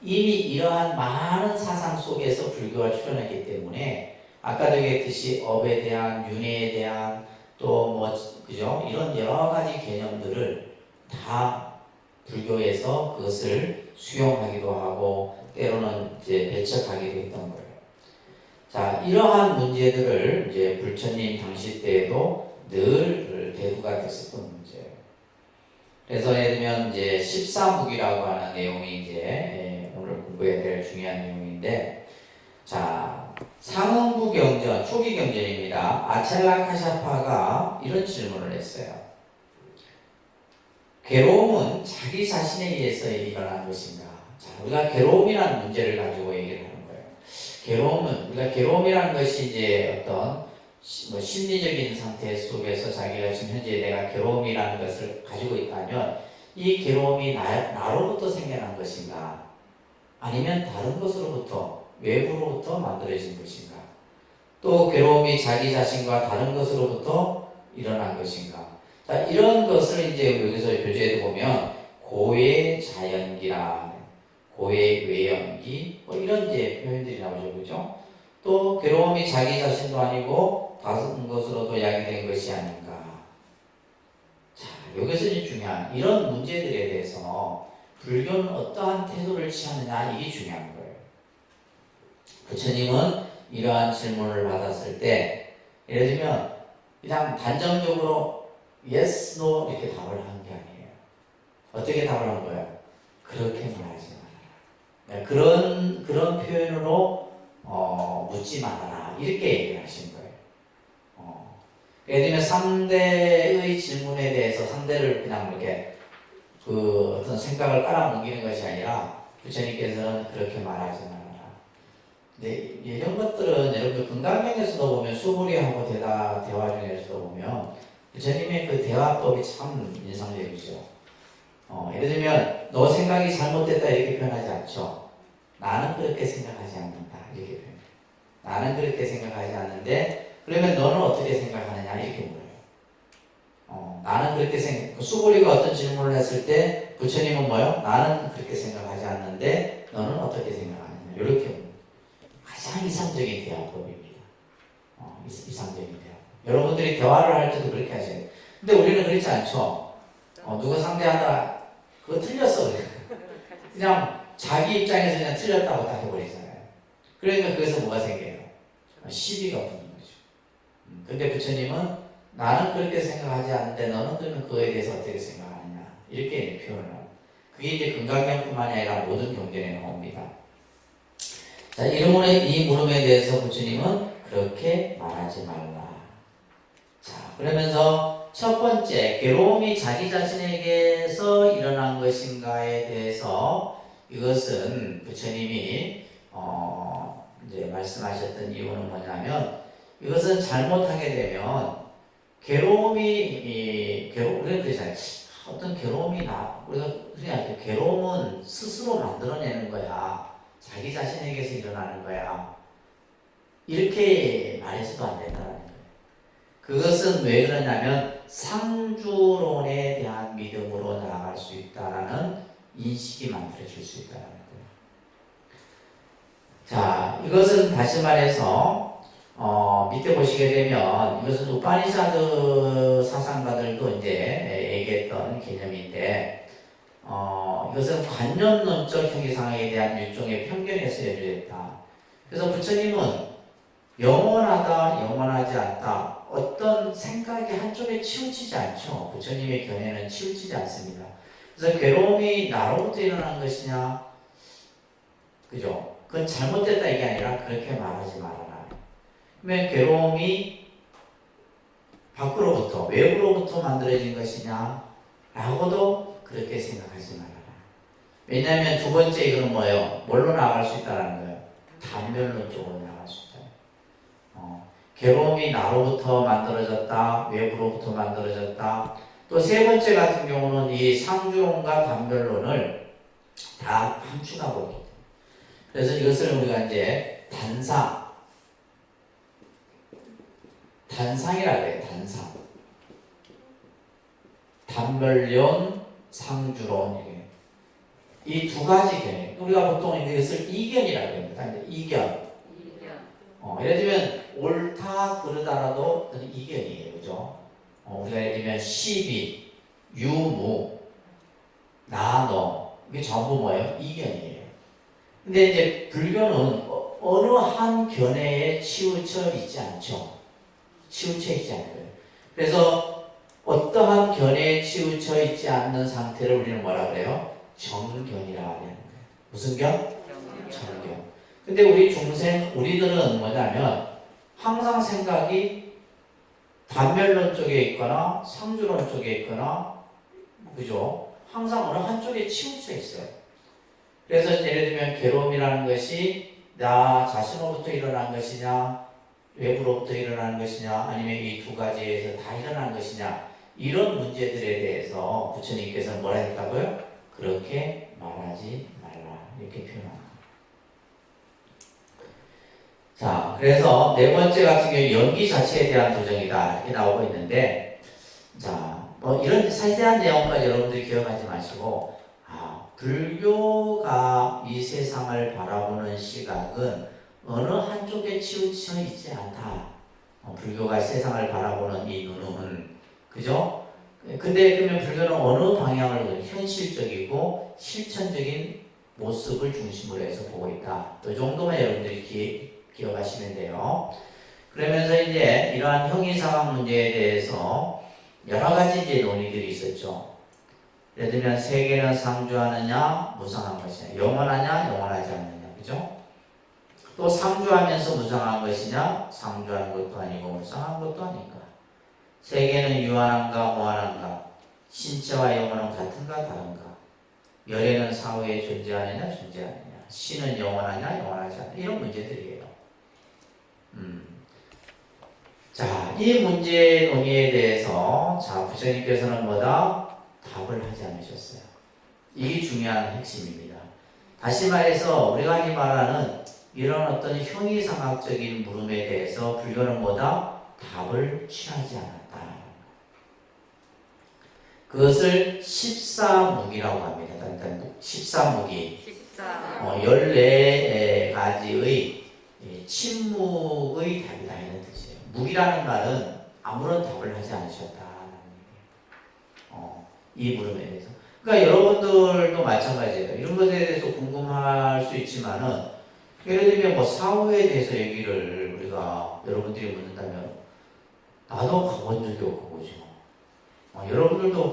A: 이미 이러한 많은 사상 속에서 불교가 출현했기 때문에 아까도 얘기했듯이 업에 대한, 윤회에 대한, 또 그죠? 이런 여러 가지 개념들을 다 불교에서 그것을 수용하기도 하고 때로는 이제 배척하기도 했던 거예요. 자, 이러한 문제들을 이제 부처님 당시 때에도 늘 대두가 됐었던 문제예요. 그래서 예를 들면 이제 14무기라고 하는 내용이 이제 오늘 공부해야 될 중요한 내용인데, 자, 상응부 경전, 초기 경전입니다. 아첼라 카샤파가 이런 질문을 했어요. 괴로움은 자기 자신에 의해서 일어난 것인가? 자, 우리가 괴로움이라는 문제를 가지고 얘기를 하는 거예요. 괴로움은, 우리가 괴로움이라는 것이 이제 어떤 심리적인 상태 속에서 자기가 지금 현재 내가 괴로움이라는 것을 가지고 있다면 이 괴로움이 나로부터 생겨난 것인가? 아니면 다른 것으로부터, 외부로부터 만들어진 것인가? 또 괴로움이 자기 자신과 다른 것으로부터 일어난 것인가? 자, 이런 것을 이제 여기서 교재에도 보면 고의 자연기라, 고의 외연기, 뭐 이런 이제 표현들이 나오죠, 그죠? 또 괴로움이 자기 자신도 아니고 다른 것으로도 야기된 것이 아닌가? 자, 여기서 이제 중요한 이런 문제들에 대해서 불교는 어떠한 태도를 취하느냐 이게 중요한 거예요. 부처님은 이러한 질문을 받았을 때 예를 들면 그냥 단정적으로 yes, no 이렇게 답을 한 게 아니에요. 어떻게 답을 한 거예요? 그렇게 말하지 말아라. 그런 표현으로 묻지 말아라. 이렇게 얘기를 하신 거예요. 예를 들면 상대의 질문에 대해서 상대를 그냥 이렇게 그 어떤 생각을 깔아뭉기는 것이 아니라 부처님께서는 그렇게 말하지 말아라. 근데 이런 것들은 여러분들 금강경에서도 보면 수불이하고 대화 중에서도 보면 부처님의 그 대화법이 참 인상적이죠. 예를 들면 너 생각이 잘못됐다 이렇게 표현하지 않죠. 나는 그렇게 생각하지 않는다 이렇게 표현해요. 나는 그렇게 생각하지 않는데 그러면 너는 어떻게 생각하느냐 이렇게 물어요. 나는 그렇게 수고리가 어떤 질문을 했을 때 부처님은 뭐요? 나는 그렇게 생각하지 않는데 너는 어떻게 생각하느냐 이렇게 묻어요. 가장 이상적인 대화법입니다. 이상적인 대화. 여러분들이 대화를 할 때도 그렇게 하세요. 근데 우리는 그렇지 않죠. 누가 상대하다 그거 틀렸어 그래. 그냥 자기 입장에서 그냥 틀렸다고 다 해버리잖아요. 그러니까 거기서 뭐가 생겨요? 시비가 붙는 거죠. 근데 부처님은 나는 그렇게 생각하지 않는데 너는 그러면 그거에 대해서 어떻게 생각하느냐 이렇게 표현을 합니다. 그게 이제 금강경뿐만이 아니라 모든 경전에 나옵니다. 자, 이 물음에 대해서 부처님은 그렇게 말하지 말라. 자, 그러면서 첫 번째 괴로움이 자기 자신에게서 일어난 것인가에 대해서 이것은 부처님이 이제 말씀하셨던 이유는 뭐냐면 이것은 잘못하게 되면 우리는 그러잖아요. 어떤 괴로움이 우리가 그냥 괴로움은 스스로 만들어내는 거야. 자기 자신에게서 일어나는 거야. 이렇게 말해서도 안 된다는 거예요. 그것은 왜 그러냐면 상주론에 대한 믿음으로 나아갈 수 있다라는 인식이 만들어질 수 있다는 거예요. 자, 이것은 다시 말해서 밑에 보시게 되면 이것은 우파니샤드 사상가들도 이제 얘기했던 개념인데 이것은 관념론적 형이상학에 대한 일종의 편견에서 연주했다. 그래서 부처님은 영원하다, 영원하지 않다. 어떤 생각이 한쪽에 치우치지 않죠. 부처님의 견해는 치우치지 않습니다. 그래서 괴로움이 나로부터 일어난 것이냐, 그죠? 그건 잘못됐다 이게 아니라 그렇게 말하지 말아라. 그러면 괴로움이 밖으로부터, 외부로부터 만들어진 것이냐, 라고도 그렇게 생각하지 말아라. 왜냐하면 두 번째 이거는 뭐예요? 뭘로 나아갈 수 있다는 거예요? 단별론 쪽으로 나아갈 수 있다. 괴로움이 나로부터 만들어졌다, 외부로부터 만들어졌다. 또 세 번째 같은 경우는 이 상주론과 단별론을 다 함축하고 있기 때문에. 그래서 이것을 우리가 이제 단상이라고 해요. 단상. 단별론, 상주론. 이 두 가지 견해. 우리가 보통 이것을 이견이라고 합니다. 이견. 예를 들면 옳다 그르다라도 이견이에요. 그죠? 우리가 예를 들면 시비, 유무, 나, 너. 이게 전부 뭐예요? 이견이에요. 근데 이제 불교는 어느 한 견해에 치우쳐 있지 않죠. 치우쳐 있지 않아요. 그래서 어떠한 견해에 치우쳐 있지 않는 상태를 우리는 뭐라 그래요? 정견이라고 하는 거예요. 무슨 견? 정견. 근데 우리들은 뭐냐면 항상 생각이 단멸론 쪽에 있거나 상주론 쪽에 있거나, 그죠? 항상 어느 한쪽에 치우쳐 있어요. 그래서 예를 들면 괴로움이라는 것이 나 자신으로부터 일어난 것이냐, 외부로부터 일어나는 것이냐, 아니면 이 두 가지에서 다 일어난 것이냐, 이런 문제들에 대해서 부처님께서 뭐라 했다고요? 그렇게 말하지 말라, 이렇게 표현합니다. 자, 그래서 네 번째 같은 경우 연기 자체에 대한 도정이다, 이렇게 나오고 있는데, 자, 뭐 이런 세세한 내용까지 여러분들이 기억하지 마시고, 불교가 이 세상을 바라보는 시각은 어느 한쪽에 치우쳐 있지 않다. 불교가 세상을 바라보는 이 눈은, 그죠? 근데 그러면 불교는 어느 방향을 현실적이고 실천적인 모습을 중심으로 해서 보고 있다. 이 정도만 여러분들이 기억하시면 돼요. 그러면서 이제 이러한 형이상학 문제에 대해서 여러 가지 이제 논의들이 있었죠. 예를 들면 세계는 상주하느냐, 무상한 것이냐, 영원하냐, 영원하지 않느냐, 그죠? 또 상주하면서 무상한 것이냐, 상주하는 것도 아니고 무상한 것도 아닌가. 세계는 유한한가, 무한한가, 신체와 영혼은 같은가, 다른가. 열애는 사후에 존재하느냐, 존재하느냐, 신은 영원하냐, 영원하지 않느냐, 이런 문제들이에요. 자, 이 문제 논의에 대해서 부처님께서는 뭐다? 답을 하지 않으셨어요. 이게 중요한 핵심입니다. 다시 말해서 우리가 흔히 말하는 이런 어떤 형이상학적인 물음에 대해서 불교는 뭐다? 답을 취하지 않았다. 그것을 14무기라고 합니다. 일단 14무기. 14가지의 침묵의 답이다, 이런 뜻이에요. 무기라는 말은 아무런 답을 하지 않으셨다는 얘기예요. 이 물음에 대해서. 그러니까 여러분들도 마찬가지예요. 이런 것에 대해서 궁금할 수 있지만은, 예를 들면 뭐 사후에 대해서 얘기를 우리가 여러분들이 묻는다면 나도 가본 적이 없고, 그죠? 여러분들도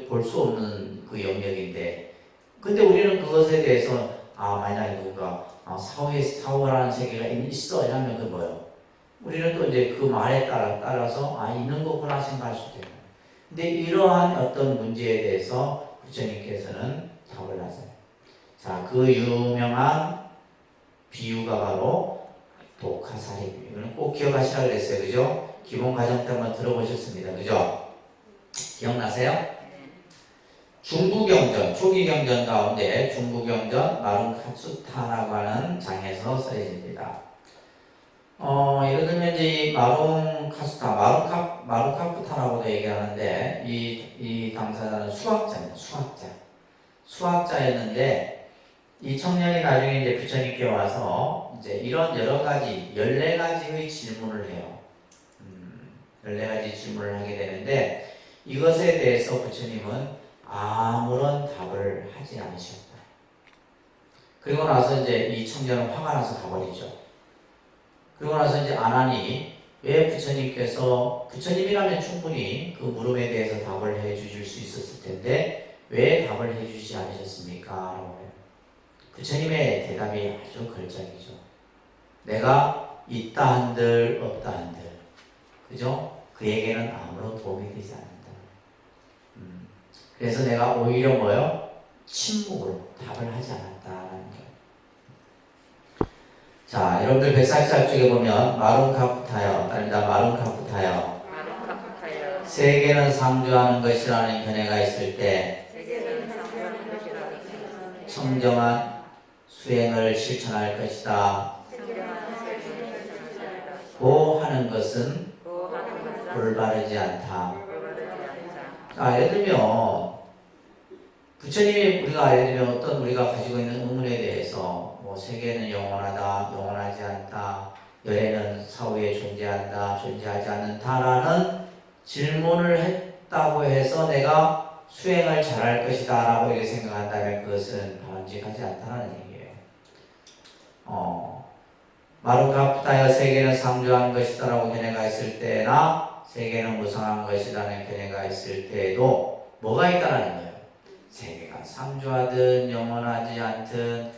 A: 볼 수 없는 그 영역인데, 근데 우리는 그것에 대해서 만약에 누군가 사후라는 세계가 있어 이러면 그 뭐예요? 우리는 또 이제 그 말에 따라서 있는 거구나 생각할 수도 있어요. 근데 이러한 어떤 문제에 대해서 부처님께서는 답을 하세요. 자, 그 유명한 비유가 바로 독화살이 비유. 이거는 꼭 기억하시라 그랬어요, 그죠? 기본 과정 때 한번 들어보셨습니다, 그죠? 기억나세요? 중부경전, 초기경전 가운데 중부경전 마룬카츠타라고 하는 장에서 써집니다. 예를 들면 이제 이 마룬카푸타라고도 얘기하는데 이 당사자는 수학자입니다. 수학자였는데 이 청년이 나중에 이제 부처님께 와서 이제 이런 여러 가지 14가지의 질문을 해요. 14가지 질문을 하게 되는데 이것에 대해서 부처님은 아무런 답을 하지 않으셨다. 그리고 나서 이제 이 청년은 화가 나서 가버리죠. 그리고 나서 이제 안 하니 왜 부처님이라면 충분히 그 물음에 대해서 답을 해 주실 수 있었을 텐데 왜 답을 해 주시지 않으셨습니까? 라고 해요. 부처님의 대답이 아주 걸작이죠. 내가 있다 한들 없다 한들, 그죠? 그에게는 아무런 도움이 되지 않는다. 그래서 내가 오히려 뭐요? 침묵으로 답을 하지 않았다는 거예요. 자, 여러분들 144쪽에 보면 마룬카푸타요, 마룬카푸타요. 세계는 상주하는 것이라는 견해가 있을 때 청정한 수행을 실천할 것이다. 고 하는 것은 올바르지 않다. 예를 들면 부처님이 예를 들면 우리가 가지고 있는 의문에 대해서 뭐 세계는 영원하다, 영원하지 않다, 열애는 사후에 존재한다, 존재하지 않는다라는 질문을 했다고 해서 내가 수행을 잘할 것이다 라고 이렇게 생각한다면 그것은 바람직하지 않다는 얘기예요. 마룬카푸타여 세계는 상주한 것이다 라고 견해가 있을 때나 세계는 무상한 것이라는 견해가 있을 때에도 뭐가 있다라는 거예요? 세계가 상주하든 영원하지 않든,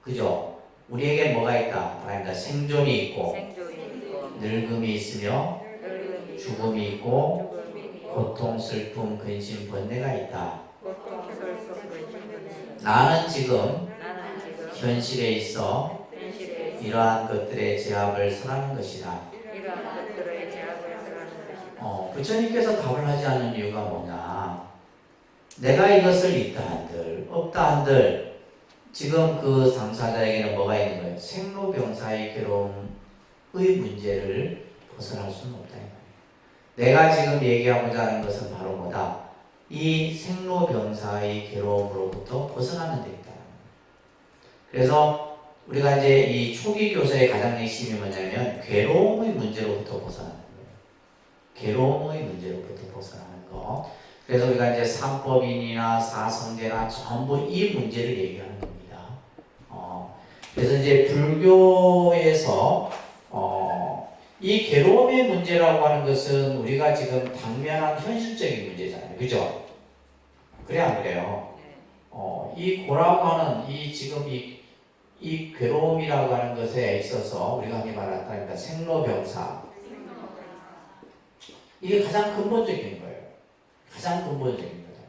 A: 그죠? 우리에게 뭐가 있다? 말합니다. 생존이 있고 늙음이 있으며 죽음이 있고 고통, 슬픔, 근심, 번뇌가 있다. 나는 지금 현실에 있어 이러한 것들의 제압을 선하는 것이다. 부처님께서 답을 하지 않는 이유가 뭐냐? 내가 이것을 있다 한들 없다 한들 지금 그 당사자에게는 뭐가 있는 거예요? 생로병사의 괴로움의 문제를 벗어날 수는 없다. 내가 지금 얘기하고자 하는 것은 바로 뭐다? 이 생로병사의 괴로움으로부터 벗어나는 데 있다. 그래서 우리가 이제 이 초기 교사의 가장 핵심이 뭐냐면 괴로움의 문제로부터 벗어나는 거예요. 괴로움의 문제로부터 벗어나는 거. 그래서 우리가 이제 삼법인이나 사성제나 전부 이 문제를 얘기하는 겁니다. 그래서 이제 불교에서 이 괴로움의 문제라고 하는 것은 우리가 지금 당면한 현실적인 문제잖아요. 그죠? 그래 안 그래요? 이 고라고 하는 지금 이 괴로움이라고 하는 것에 있어서 우리가 흔히 말한다니까 생로병사. 이게 가장 근본적인 거예요. 가장 근본적인 거다.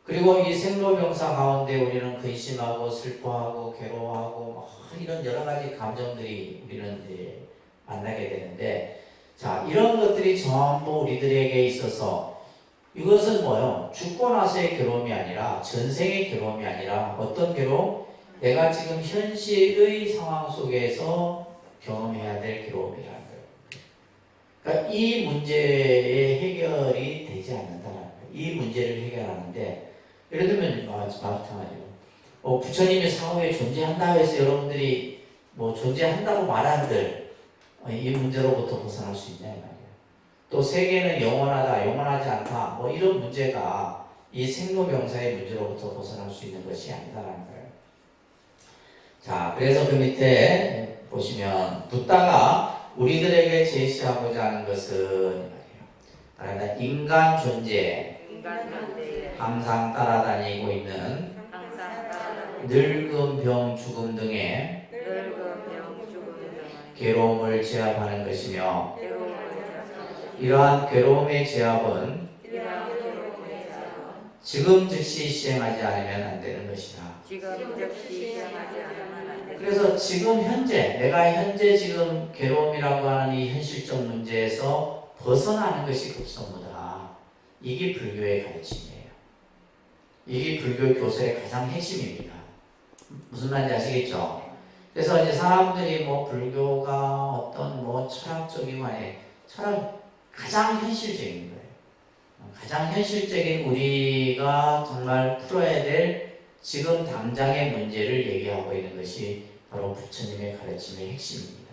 A: 그리고 이 생로병사 가운데 우리는 근심하고 슬퍼하고 괴로워하고 이런 여러 가지 감정들이 우리는 이제 만나게 되는데, 자, 이런 것들이 전부 우리들에게 있어서 이것은 뭐요? 죽고 나서의 괴로움이 아니라 전생의 괴로움이 아니라 어떤 괴로움? 내가 지금 현실의 상황 속에서 경험해야 될 괴로움이라는 거예요. 그러니까 이 문제의 해결이 되지 않는다는 거예요. 이 문제를 해결하는데, 예를 들면 마찬가지로 부처님이 사후에 존재한다고 해서 여러분들이 뭐 존재한다고 말한들 이 문제로부터 벗어날 수 있냐 이 말이에요. 또 세계는 영원하다, 영원하지 않다, 뭐 이런 문제가 이 생로병사의 문제로부터 벗어날 수 있는 것이 아니다라는 거예요. 자, 그래서 그 밑에 보시면 붓다가 우리들에게 제시하고자 하는 것은 말이에요. 인간 존재, 항상 따라다니고 있는 늙음, 병, 죽음 등의 괴로움을 제압하는 것이며, 이러한 괴로움의 제압은 지금 즉시 시행하지 않으면 안 되는 것이다. 그래서 지금 현재 내가 현재 지금 괴로움이라고 하는 이 현실적 문제에서 벗어나는 것이 급선무다. 이게 불교의 가르침이에요. 이게 불교 교설의 가장 핵심입니다. 무슨 말인지 아시겠죠? 그래서 이제 사람들이 뭐 불교가 어떤 뭐 철학적이고 아니 철학 가장 현실적인 거예요. 가장 현실적인 우리가 정말 풀어야 될 지금 당장의 문제를 얘기하고 있는 것이 바로 부처님의 가르침의 핵심입니다.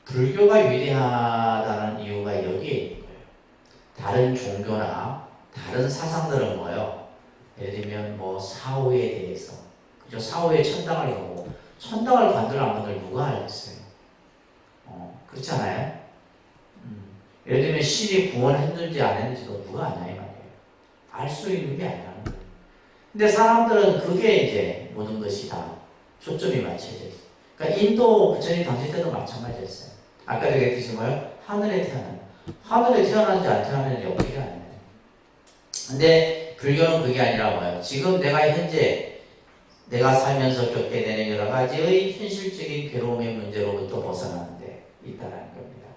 A: 불교가 위대하다는 이유가 여기에 있는 거예요. 다른 종교나 다른 사상들은 뭐예요? 예를 들면 뭐 사후에 대해서, 그죠? 사후에 천당을 가고 천당을 간들 안 간들 누가 알겠어요? 그렇잖아요. 예를 들면 신이 구원했는지 안 했는지도 누가 아냐 이 말이에요. 알 수 있는 게 아니라는 거예요. 근데 사람들은 그게 이제 모든 것이 다 초점이 맞춰져 있어요. 그러니까 인도 부처님 당시 때도 마찬가지였어요. 아까 얘기했듯이 뭐예요? 하늘에 태어난지 안 태어났는지 어떻게 아니에요. 근데 불교는 그게 아니라 뭐예요? 지금 내가 현재 내가 살면서 겪게 되는 여러 가지의 현실적인 괴로움의 문제로부터 벗어나는 데 있다는 겁니다.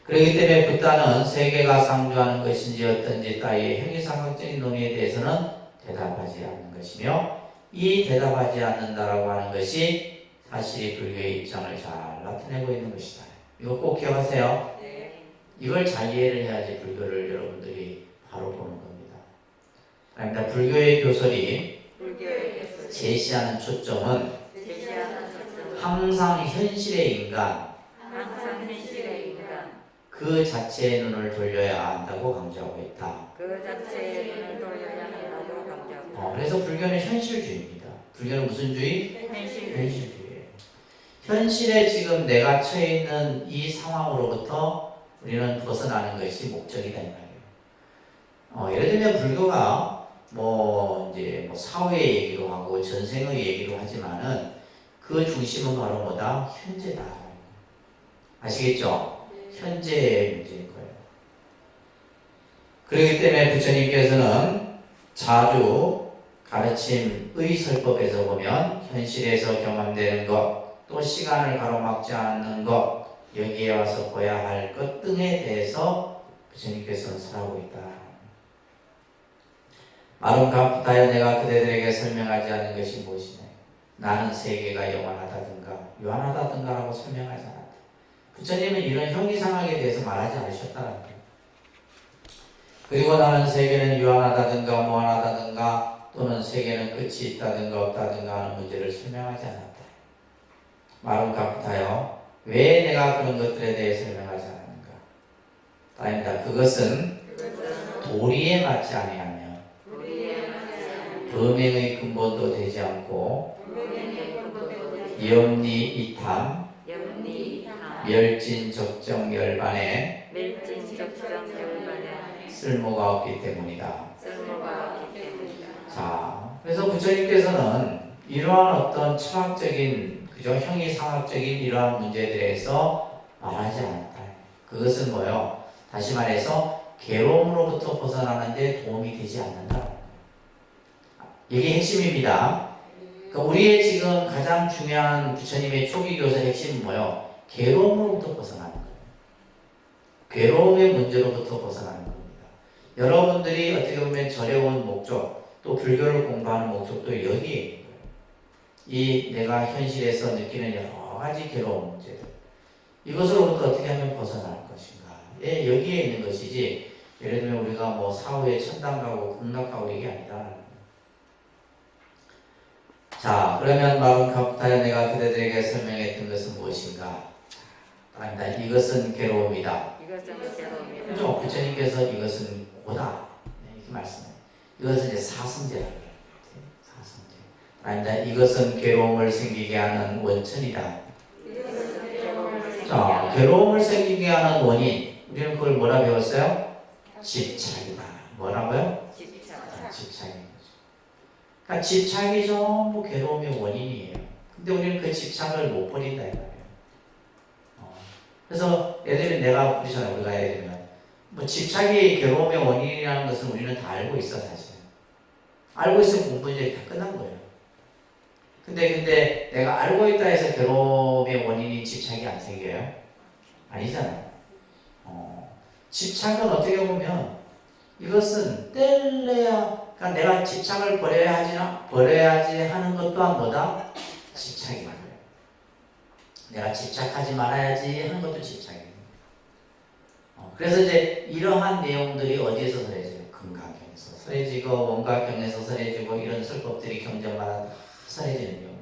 A: 그렇기 때문에 붓다는 세계가 상주하는 것인지 어떤지 따위의 형이상학적인 논의에 대해서는 대답하지 않는 것이며, 이 대답하지 않는다라고 하는 것이 사실이 불교의 입장을 잘 나타내고 있는 것이다. 이거 꼭 기억하세요. 네. 이걸 잘 이해를 해야지 불교를 여러분들이 바로 보는 겁니다. 그러니까 불교의 교설이 제시하는 초점은 항상 현실의 인간, 그 자체의 눈을 돌려야 한다고 강조하고 있다. 그래서 불교는 현실주의입니다. 불교는 무슨 주의? 현실주의예요. 현실에 지금 내가 처해 있는 이 상황으로부터 우리는 벗어나는 것이 목적이다 이 말이에요. 예를 들면 불교가 뭐 이제 뭐 사후의 얘기도 하고 전생의 얘기도 하지만은 그 중심은 바로 뭐다? 현재다. 아시겠죠? 현재의 문제인 거예요. 그렇기 때문에 부처님께서는 자주 가르침의 설법에서 보면 현실에서 경험되는 것, 또 시간을 가로막지 않는 것, 여기에 와서 보아야 할 것 등에 대해서 부처님께서는 설하고 있다. 마름 갚다여 내가 그대들에게 설명하지 않은 것이 무엇이냐? 나는 세계가 영원하다든가 유한하다든가 라고 설명하지 않았다. 부처님은 이런 형이상학에 대해서 말하지 않으셨다는 거예요. 그리고 나는 세계는 유한하다든가 무한하다든가 또는 세계는 끝이 있다든가 없다든가 하는 문제를 설명하지 않았다. 마름 갚다여 왜 내가 그런 것들에 대해 설명하지 않았는가? 아닙니다. 그것은 도리에 맞지 아니하며 범행의 근본도 되지 않고 염리 이탐 멸진 적정 열반에 쓸모가 없기 때문이다. 자, 그래서 부처님께서는 이러한 어떤 철학적인 그저 형이상학적인 이러한 문제에 대해서 말하지 않았다. 그것은 뭐요? 다시 말해서 괴로움으로부터 벗어나는 데 도움이 되지 않는다. 이게 핵심입니다. 그러니까 우리의 지금 가장 중요한 부처님의 초기 교사의 핵심은 뭐요? 괴로움으로부터 벗어나는 거예요. 괴로움의 문제로부터 벗어나는 겁니다. 여러분들이 어떻게 보면 절에 온 목적, 또 불교를 공부하는 목적도 여기에 있는 거예요. 이 내가 현실에서 느끼는 여러 가지 괴로운 문제들, 이것으로부터 어떻게 하면 벗어날 것인가? 예, 여기에 있는 것이지, 예를 들면 우리가 뭐 사후에 천당 가고 극락 가고 이게 아니다. 자, 그러면 마음 갚다여 내가 그대들에게 설명했던 것은 무엇인가? 아니다. 이것은 괴로움이다. 그죠? 부처님께서 이것은 고다. 이렇게 말씀해요. 이것은 이제 사성제라고 해요. 사성제. 아니다. 이것은 괴로움을 생기게 하는 원천이다. 자, 괴로움을 생기게 하는 원인. 우리는 그걸 뭐라 배웠어요? 집착이다. 뭐라고요? 집착인 거죠. 그러니까 집착이 전부 괴로움의 원인이에요. 근데 우리는 그 집착을 못 버린다 이 말이에요. 그래서 예를 들면 내가 우리가 예를 들면 뭐 집착이 괴로움의 원인이라는 것은 우리는 다 알고 있어 사실. 알고 있으면 공부 이제 다 끝난 거예요. 근데 내가 알고 있다 해서 괴로움의 원인인 집착이 안 생겨요? 아니잖아요. 집착은 어떻게 보면 이것은 뗄래야, 그러니까 내가 집착을 버려야지 하는 것 또한 뭐다? 집착인 거예요. 내가 집착하지 말아야지 하는 것도 집착이에요. 그래서 이제 이러한 내용들이 어디에서 설해져요? 금강경에서 설해지고 원가경에서 설해지고 이런 설법들이 경전마다 설해지는 경우.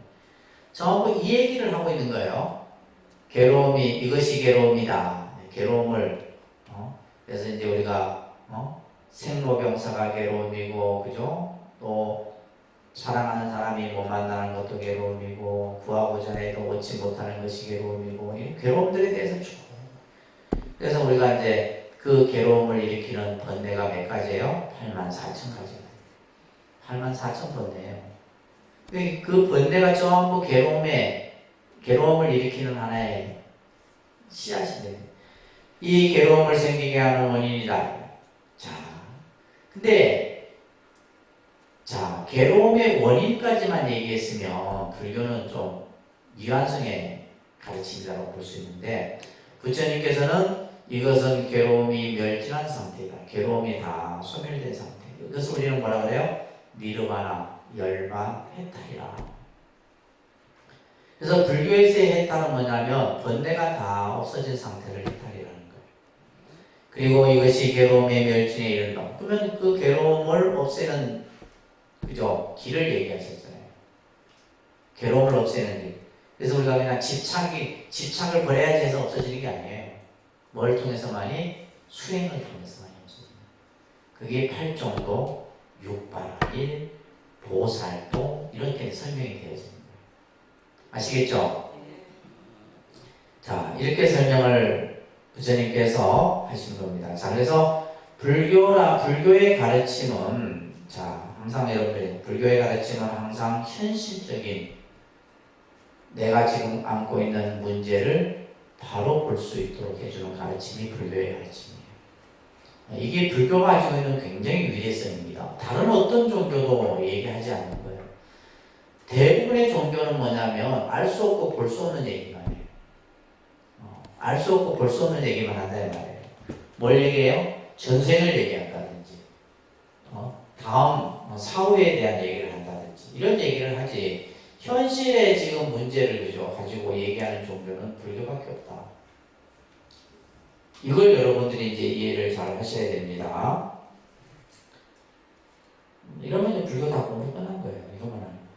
A: 전부 이 얘기를 하고 있는 거예요. 괴로움이 이것이 괴로움이다. 괴로움을 그래서 이제 우리가 생로병사가 괴로움이고 그죠? 또 사랑하는 사람이 못 만나는 것도 괴로움이고 구하고자 해도 얻지 못하는 것이 괴로움이고 이 괴로움들에 대해서 쭉. 그래서 우리가 이제 그 괴로움을 일으키는 번뇌가 몇 가지예요? 84,000가지예요. 84,000번뇌예요. 그 번뇌가 전부 괴로움을 일으키는 하나의 씨앗인데 이 괴로움을 생기게 하는 원인이다. 근데 괴로움의 원인까지만 얘기했으면 불교는 좀 미완성의 가르침이라고 볼 수 있는데 부처님께서는 이것은 괴로움이 멸진한 상태다. 괴로움이 다 소멸된 상태. 이것을 우리는 뭐라 그래요? 니르바나, 열반, 해탈이라. 그래서 불교에서의 해탈은 뭐냐면 번뇌가 다 없어진 상태를 해탈이라는 거예요. 그리고 이것이 괴로움의 멸진에 이른다. 그러면 그 괴로움을 없애는 그죠? 길을 얘기하셨잖아요. 괴로움을 없애는 길. 그래서 우리가 그냥 집착을 버려야지 해서 없어지는 게 아니에요. 뭘 통해서만이? 수행을 통해서만이 없어집니다. 그게 8정도, 6발일, 보살도 이렇게 설명이 되어집니다. 아시겠죠? 자, 이렇게 설명을 부처님께서 하신 겁니다. 자, 그래서 불교의 가르침은 항상 여러분들 불교의 가르침은 항상 현실적인 내가 지금 안고 있는 문제를 바로 볼 수 있도록 해주는 가르침이 불교의 가르침이에요. 이게 불교가 가지고 있는 굉장히 위대성입니다. 다른 어떤 종교도 얘기하지 않는 거예요. 대부분의 종교는 뭐냐면 알 수 없고 볼 수 없는 얘기만 해요. 알 수 없고 볼 수 없는 얘기만 한다는 말이에요. 뭘 얘기해요? 전생을 얘기한다든지 다음 사후에 대한 얘기를 한다든지 이런 얘기를 하지, 현실의 지금 문제를 그죠 가지고 얘기하는 종교는 불교밖에 없다. 이걸 여러분들이 이제 이해를 잘 하셔야 됩니다. 이러면 이제 불교 다 공부 끝난 거예요. 이것만 하는 거예요.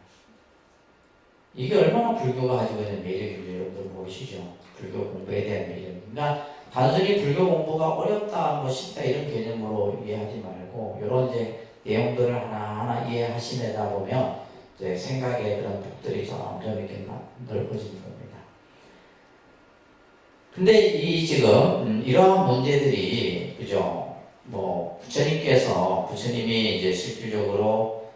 A: 이게 얼마나 불교가 가지고 있는 매력인지 여러분들 모르시죠? 불교 공부에 대한 매력. 그러니까 단순히 불교 공부가 어렵다, 뭐 쉽다 이런 개념으로 이해하지 말고 이런 이제 내용들을 하나하나 이해하시다 보면 이제 생각의 그런 폭들이 점점 이렇게 넓어지는 겁니다. 근데 이 지금 이러한 문제들이 그죠? 뭐 부처님이 이제 실질적으로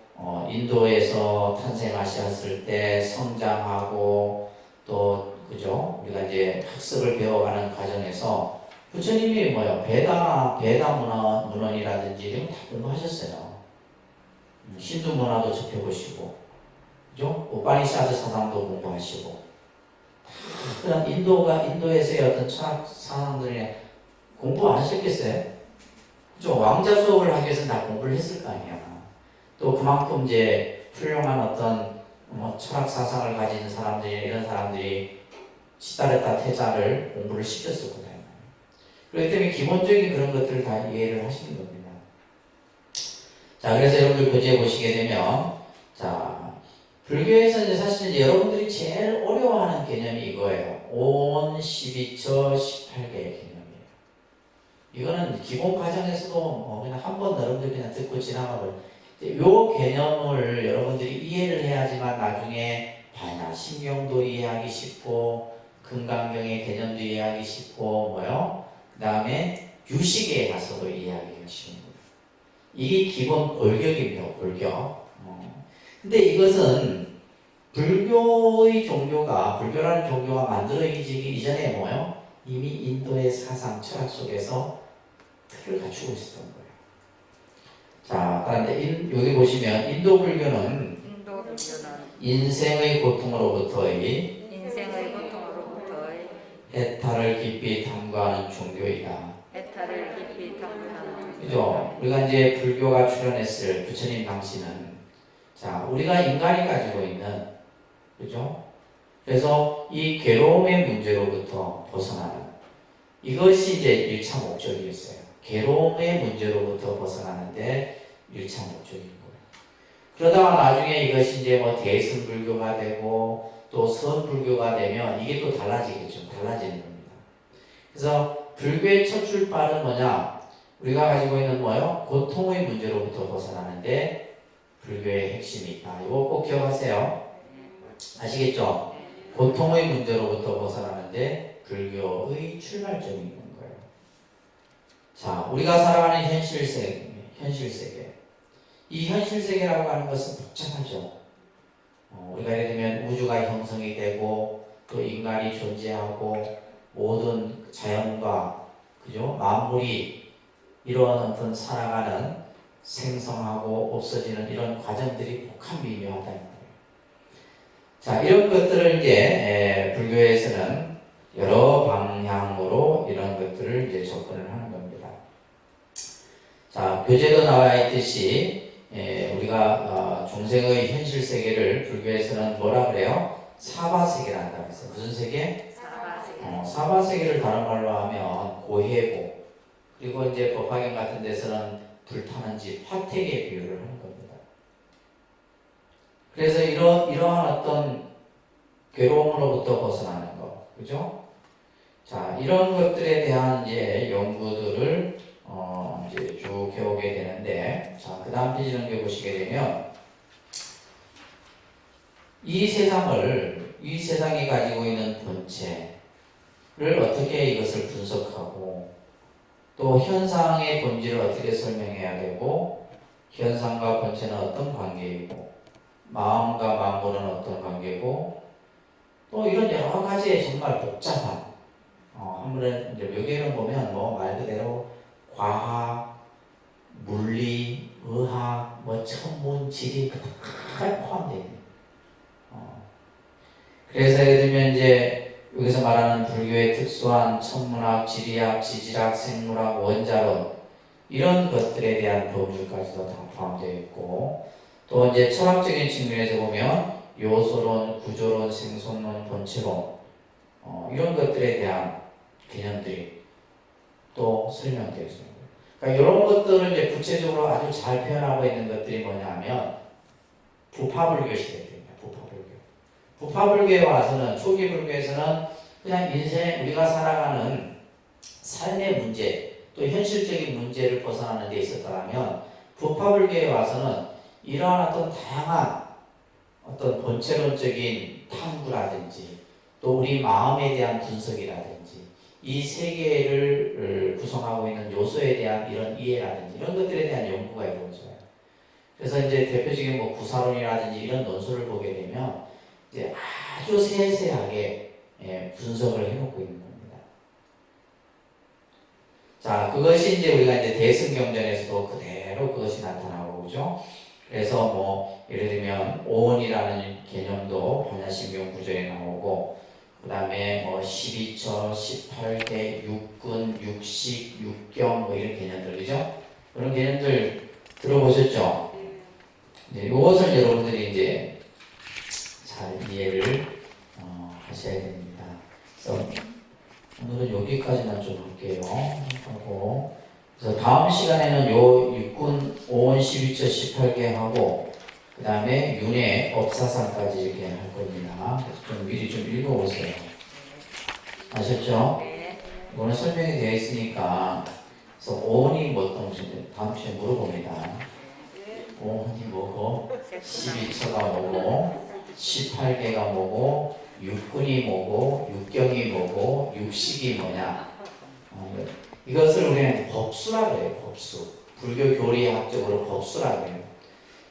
A: 인도에서 탄생하셨을 때 성장하고 또 그죠? 우리가 이제 학습을 배워가는 과정에서 부처님이 뭐요? 베다 문헌이라든지 이런 거 다 공부하셨어요. 힌두 문화도 접해보시고, 그죠? 우파니샤드 사상도 공부하시고, 그런 인도에서의 어떤 철학 사상들이 공부 안 하셨겠어요? 그죠? 왕자 수업을 하기 위해서 다 공부를 했을 거 아니야. 또 그만큼 이제 훌륭한 어떤 철학 사상을 가진 사람들이, 이런 사람들이 시다레타 태자를 공부를 시켰을 거다. 그렇기 때문에 기본적인 그런 것들을 다 이해를 하시는 겁니다. 자, 그래서 여러분들 교재에 보시게 되면, 자, 불교에서 이제 사실 이제 여러분들이 제일 어려워하는 개념이 이거예요. 5원, 12처, 18개의 개념이에요. 이거는 기본 과정에서도 그냥 한번 여러분들 그냥 듣고 지나가버려요. 요 개념을 여러분들이 이해를 해야지만 나중에 반야, 신경도 이해하기 쉽고, 금강경의 개념도 이해하기 쉽고, 그 다음에 유식에 가서도 이해하기가 쉬운 거예요. 이게 기본 골격입니다. 골격. 근데 이것은 불교라는 종교가 만들어지기 이전에 이미 인도의 사상, 철학 속에서 틀을 갖추고 있었던 거예요. 자, 그런데 여기 보시면 인도 불교는 인생의 고통으로부터의 해탈을 깊이 탐구하는 종교이다. 그죠? 우리가 이제 불교가 출현했을 부처님 당시는, 자, 우리가 인간이 가지고 있는, 그죠? 그래서 이 괴로움의 문제로부터 벗어나는, 이것이 이제 1차 목적이었어요. 괴로움의 문제로부터 벗어나는데 1차 목적인 거예요. 그러다가 나중에 이것이 이제 대승불교가 되고 또 선불교가 되면 이게 또 달라지겠죠. 달라지는 겁니다. 그래서 불교의 첫 출발은 뭐냐? 우리가 가지고 있는 고통의 문제로부터 벗어나는데 불교의 핵심이 있다. 이거 꼭 기억하세요. 아시겠죠? 고통의 문제로부터 벗어나는데 불교의 출발점이 있는 거예요. 자, 우리가 살아가는 현실 세계. 이 현실 세계라고 하는 것은 복잡하죠. 우리가 예를 들면 우주가 형성이 되고 또 인간이 존재하고 모든 자연과 그죠? 만물이 이런 어떤 살아가는 생성하고 없어지는 이런 과정들이 복합미묘하다는 거예요. 자, 이런 것들을 이제 불교에서는 여러 방향으로 이런 것들을 이제 접근을 하는 겁니다. 자, 교재도 나와 있듯이 우리가 중생의 현실 세계를 불교에서는 뭐라 그래요? 사바세계란다 그랬어요. 무슨 세계? 사바세계를 다른 말로 하면 고해고, 그리고 이제 법화경 같은 데서는 불타는 집, 화택에 비유를 하는 겁니다. 그래서 이러한 어떤 괴로움으로부터 벗어나는 것, 그죠? 자, 이런 것들에 대한 이제 연구들을 이제 쭉 해오게 되는데, 자, 그 다음 페이지 넘겨보시게 되면, 이 세상이 가지고 있는 본체를 어떻게 이것을 분석하고, 또 현상의 본질을 어떻게 설명해야 되고, 현상과 본체는 어떤 관계이고, 마음과 만물은 어떤 관계고, 또 이런 여러 가지의 정말 복잡한 한번 이제 여기에는 보면 뭐 말 그대로 과학, 물리, 의학, 뭐 천문, 지리 다 포함되어 있는. 그래서 예를 들면 이제 여기서 말하는 불교의 특수한 천문학, 지리학, 지질학, 생물학, 원자론 이런 것들에 대한 법률까지도 다 포함되어 있고 또 이제 철학적인 측면에서 보면 요소론, 구조론, 생성론, 본체론 이런 것들에 대한 개념들이 또 설명되어 있습니다. 그러니까 이런 것들을 이제 구체적으로 아주 잘 표현하고 있는 것들이 뭐냐면 부파불교 시대입니다. 부파불교에 와서는 초기 불교에서는 그냥 인생 우리가 살아가는 삶의 문제 또 현실적인 문제를 벗어나는 데 있었다면 부파불교에 와서는 이러한 어떤 다양한 어떤 본체론적인 탐구라든지 또 우리 마음에 대한 분석이라든지 이 세계를 구성하고 있는 요소에 대한 이런 이해라든지 이런 것들에 대한 연구가 이루어져요. 그래서 이제 대표적인 뭐 구사론이라든지 이런 논술을 보게 되면 이제 아주 세세하게 분석을 해놓고 있는 겁니다. 자, 그것이 이제 우리가 이제 대승경전에서도 그대로 그것이 나타나고 그죠? 그래서 뭐 예를 들면 오온이라는 개념도 반야심경 구조에 나오고 그 다음에 뭐 12처, 18개, 육군, 육식, 육경 뭐 이런 개념들 그죠? 그런 개념들 들어보셨죠? 네, 이것을 여러분들이 이제 잘 이해를 하셔야 됩니다. 그래서 오늘은 여기까지만 좀 할게요. 하고 그래서 다음 시간에는 요 육군 5원 12처 18개 하고 그 다음에 윤회 업사상까지 이렇게 할 겁니다. 그래서 좀 미리 좀 읽어보세요. 아셨죠? 이거는 설명이 되어 있으니까 그래서 5원이 뭐 어떤 것인지 다음 주에 물어봅니다. 5원이 뭐고 12처가 뭐고 18개가 뭐고 육군이 뭐고 육경이 뭐고 육식이 뭐냐 이것을 우리는 법수라고 해요. 법수. 불교 교리학적으로 법수라고 해요.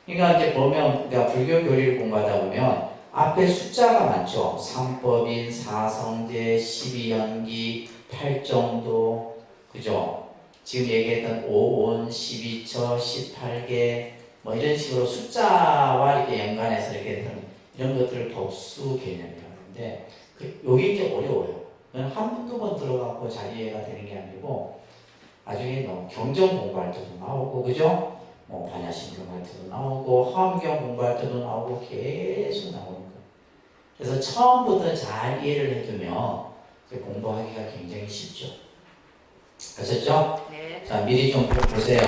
A: 그러니까 이제 보면 우리가 불교 교리를 공부하다 보면 앞에 숫자가 많죠. 삼법인, 사성제, 12연기, 8정도 그죠? 지금 얘기했던 5온, 12처, 18개 뭐 이런 식으로 숫자와 이렇게 연관해서 이렇게 이런 것들을 법수 개념이라고 하는데 여기 이제 어려워요. 한두 번 들어가고 잘 이해가 되는 게 아니고 나중에 뭐 경전 공부할 때도 나오고 그죠? 뭐 반야심경 할 때도 나오고 화엄경 공부할 때도 나오고 계속 나오는 거예요. 그래서 처음부터 잘 이해를 해두면 공부하기가 굉장히 쉽죠. 아셨죠? 네. 자 미리 좀 보세요.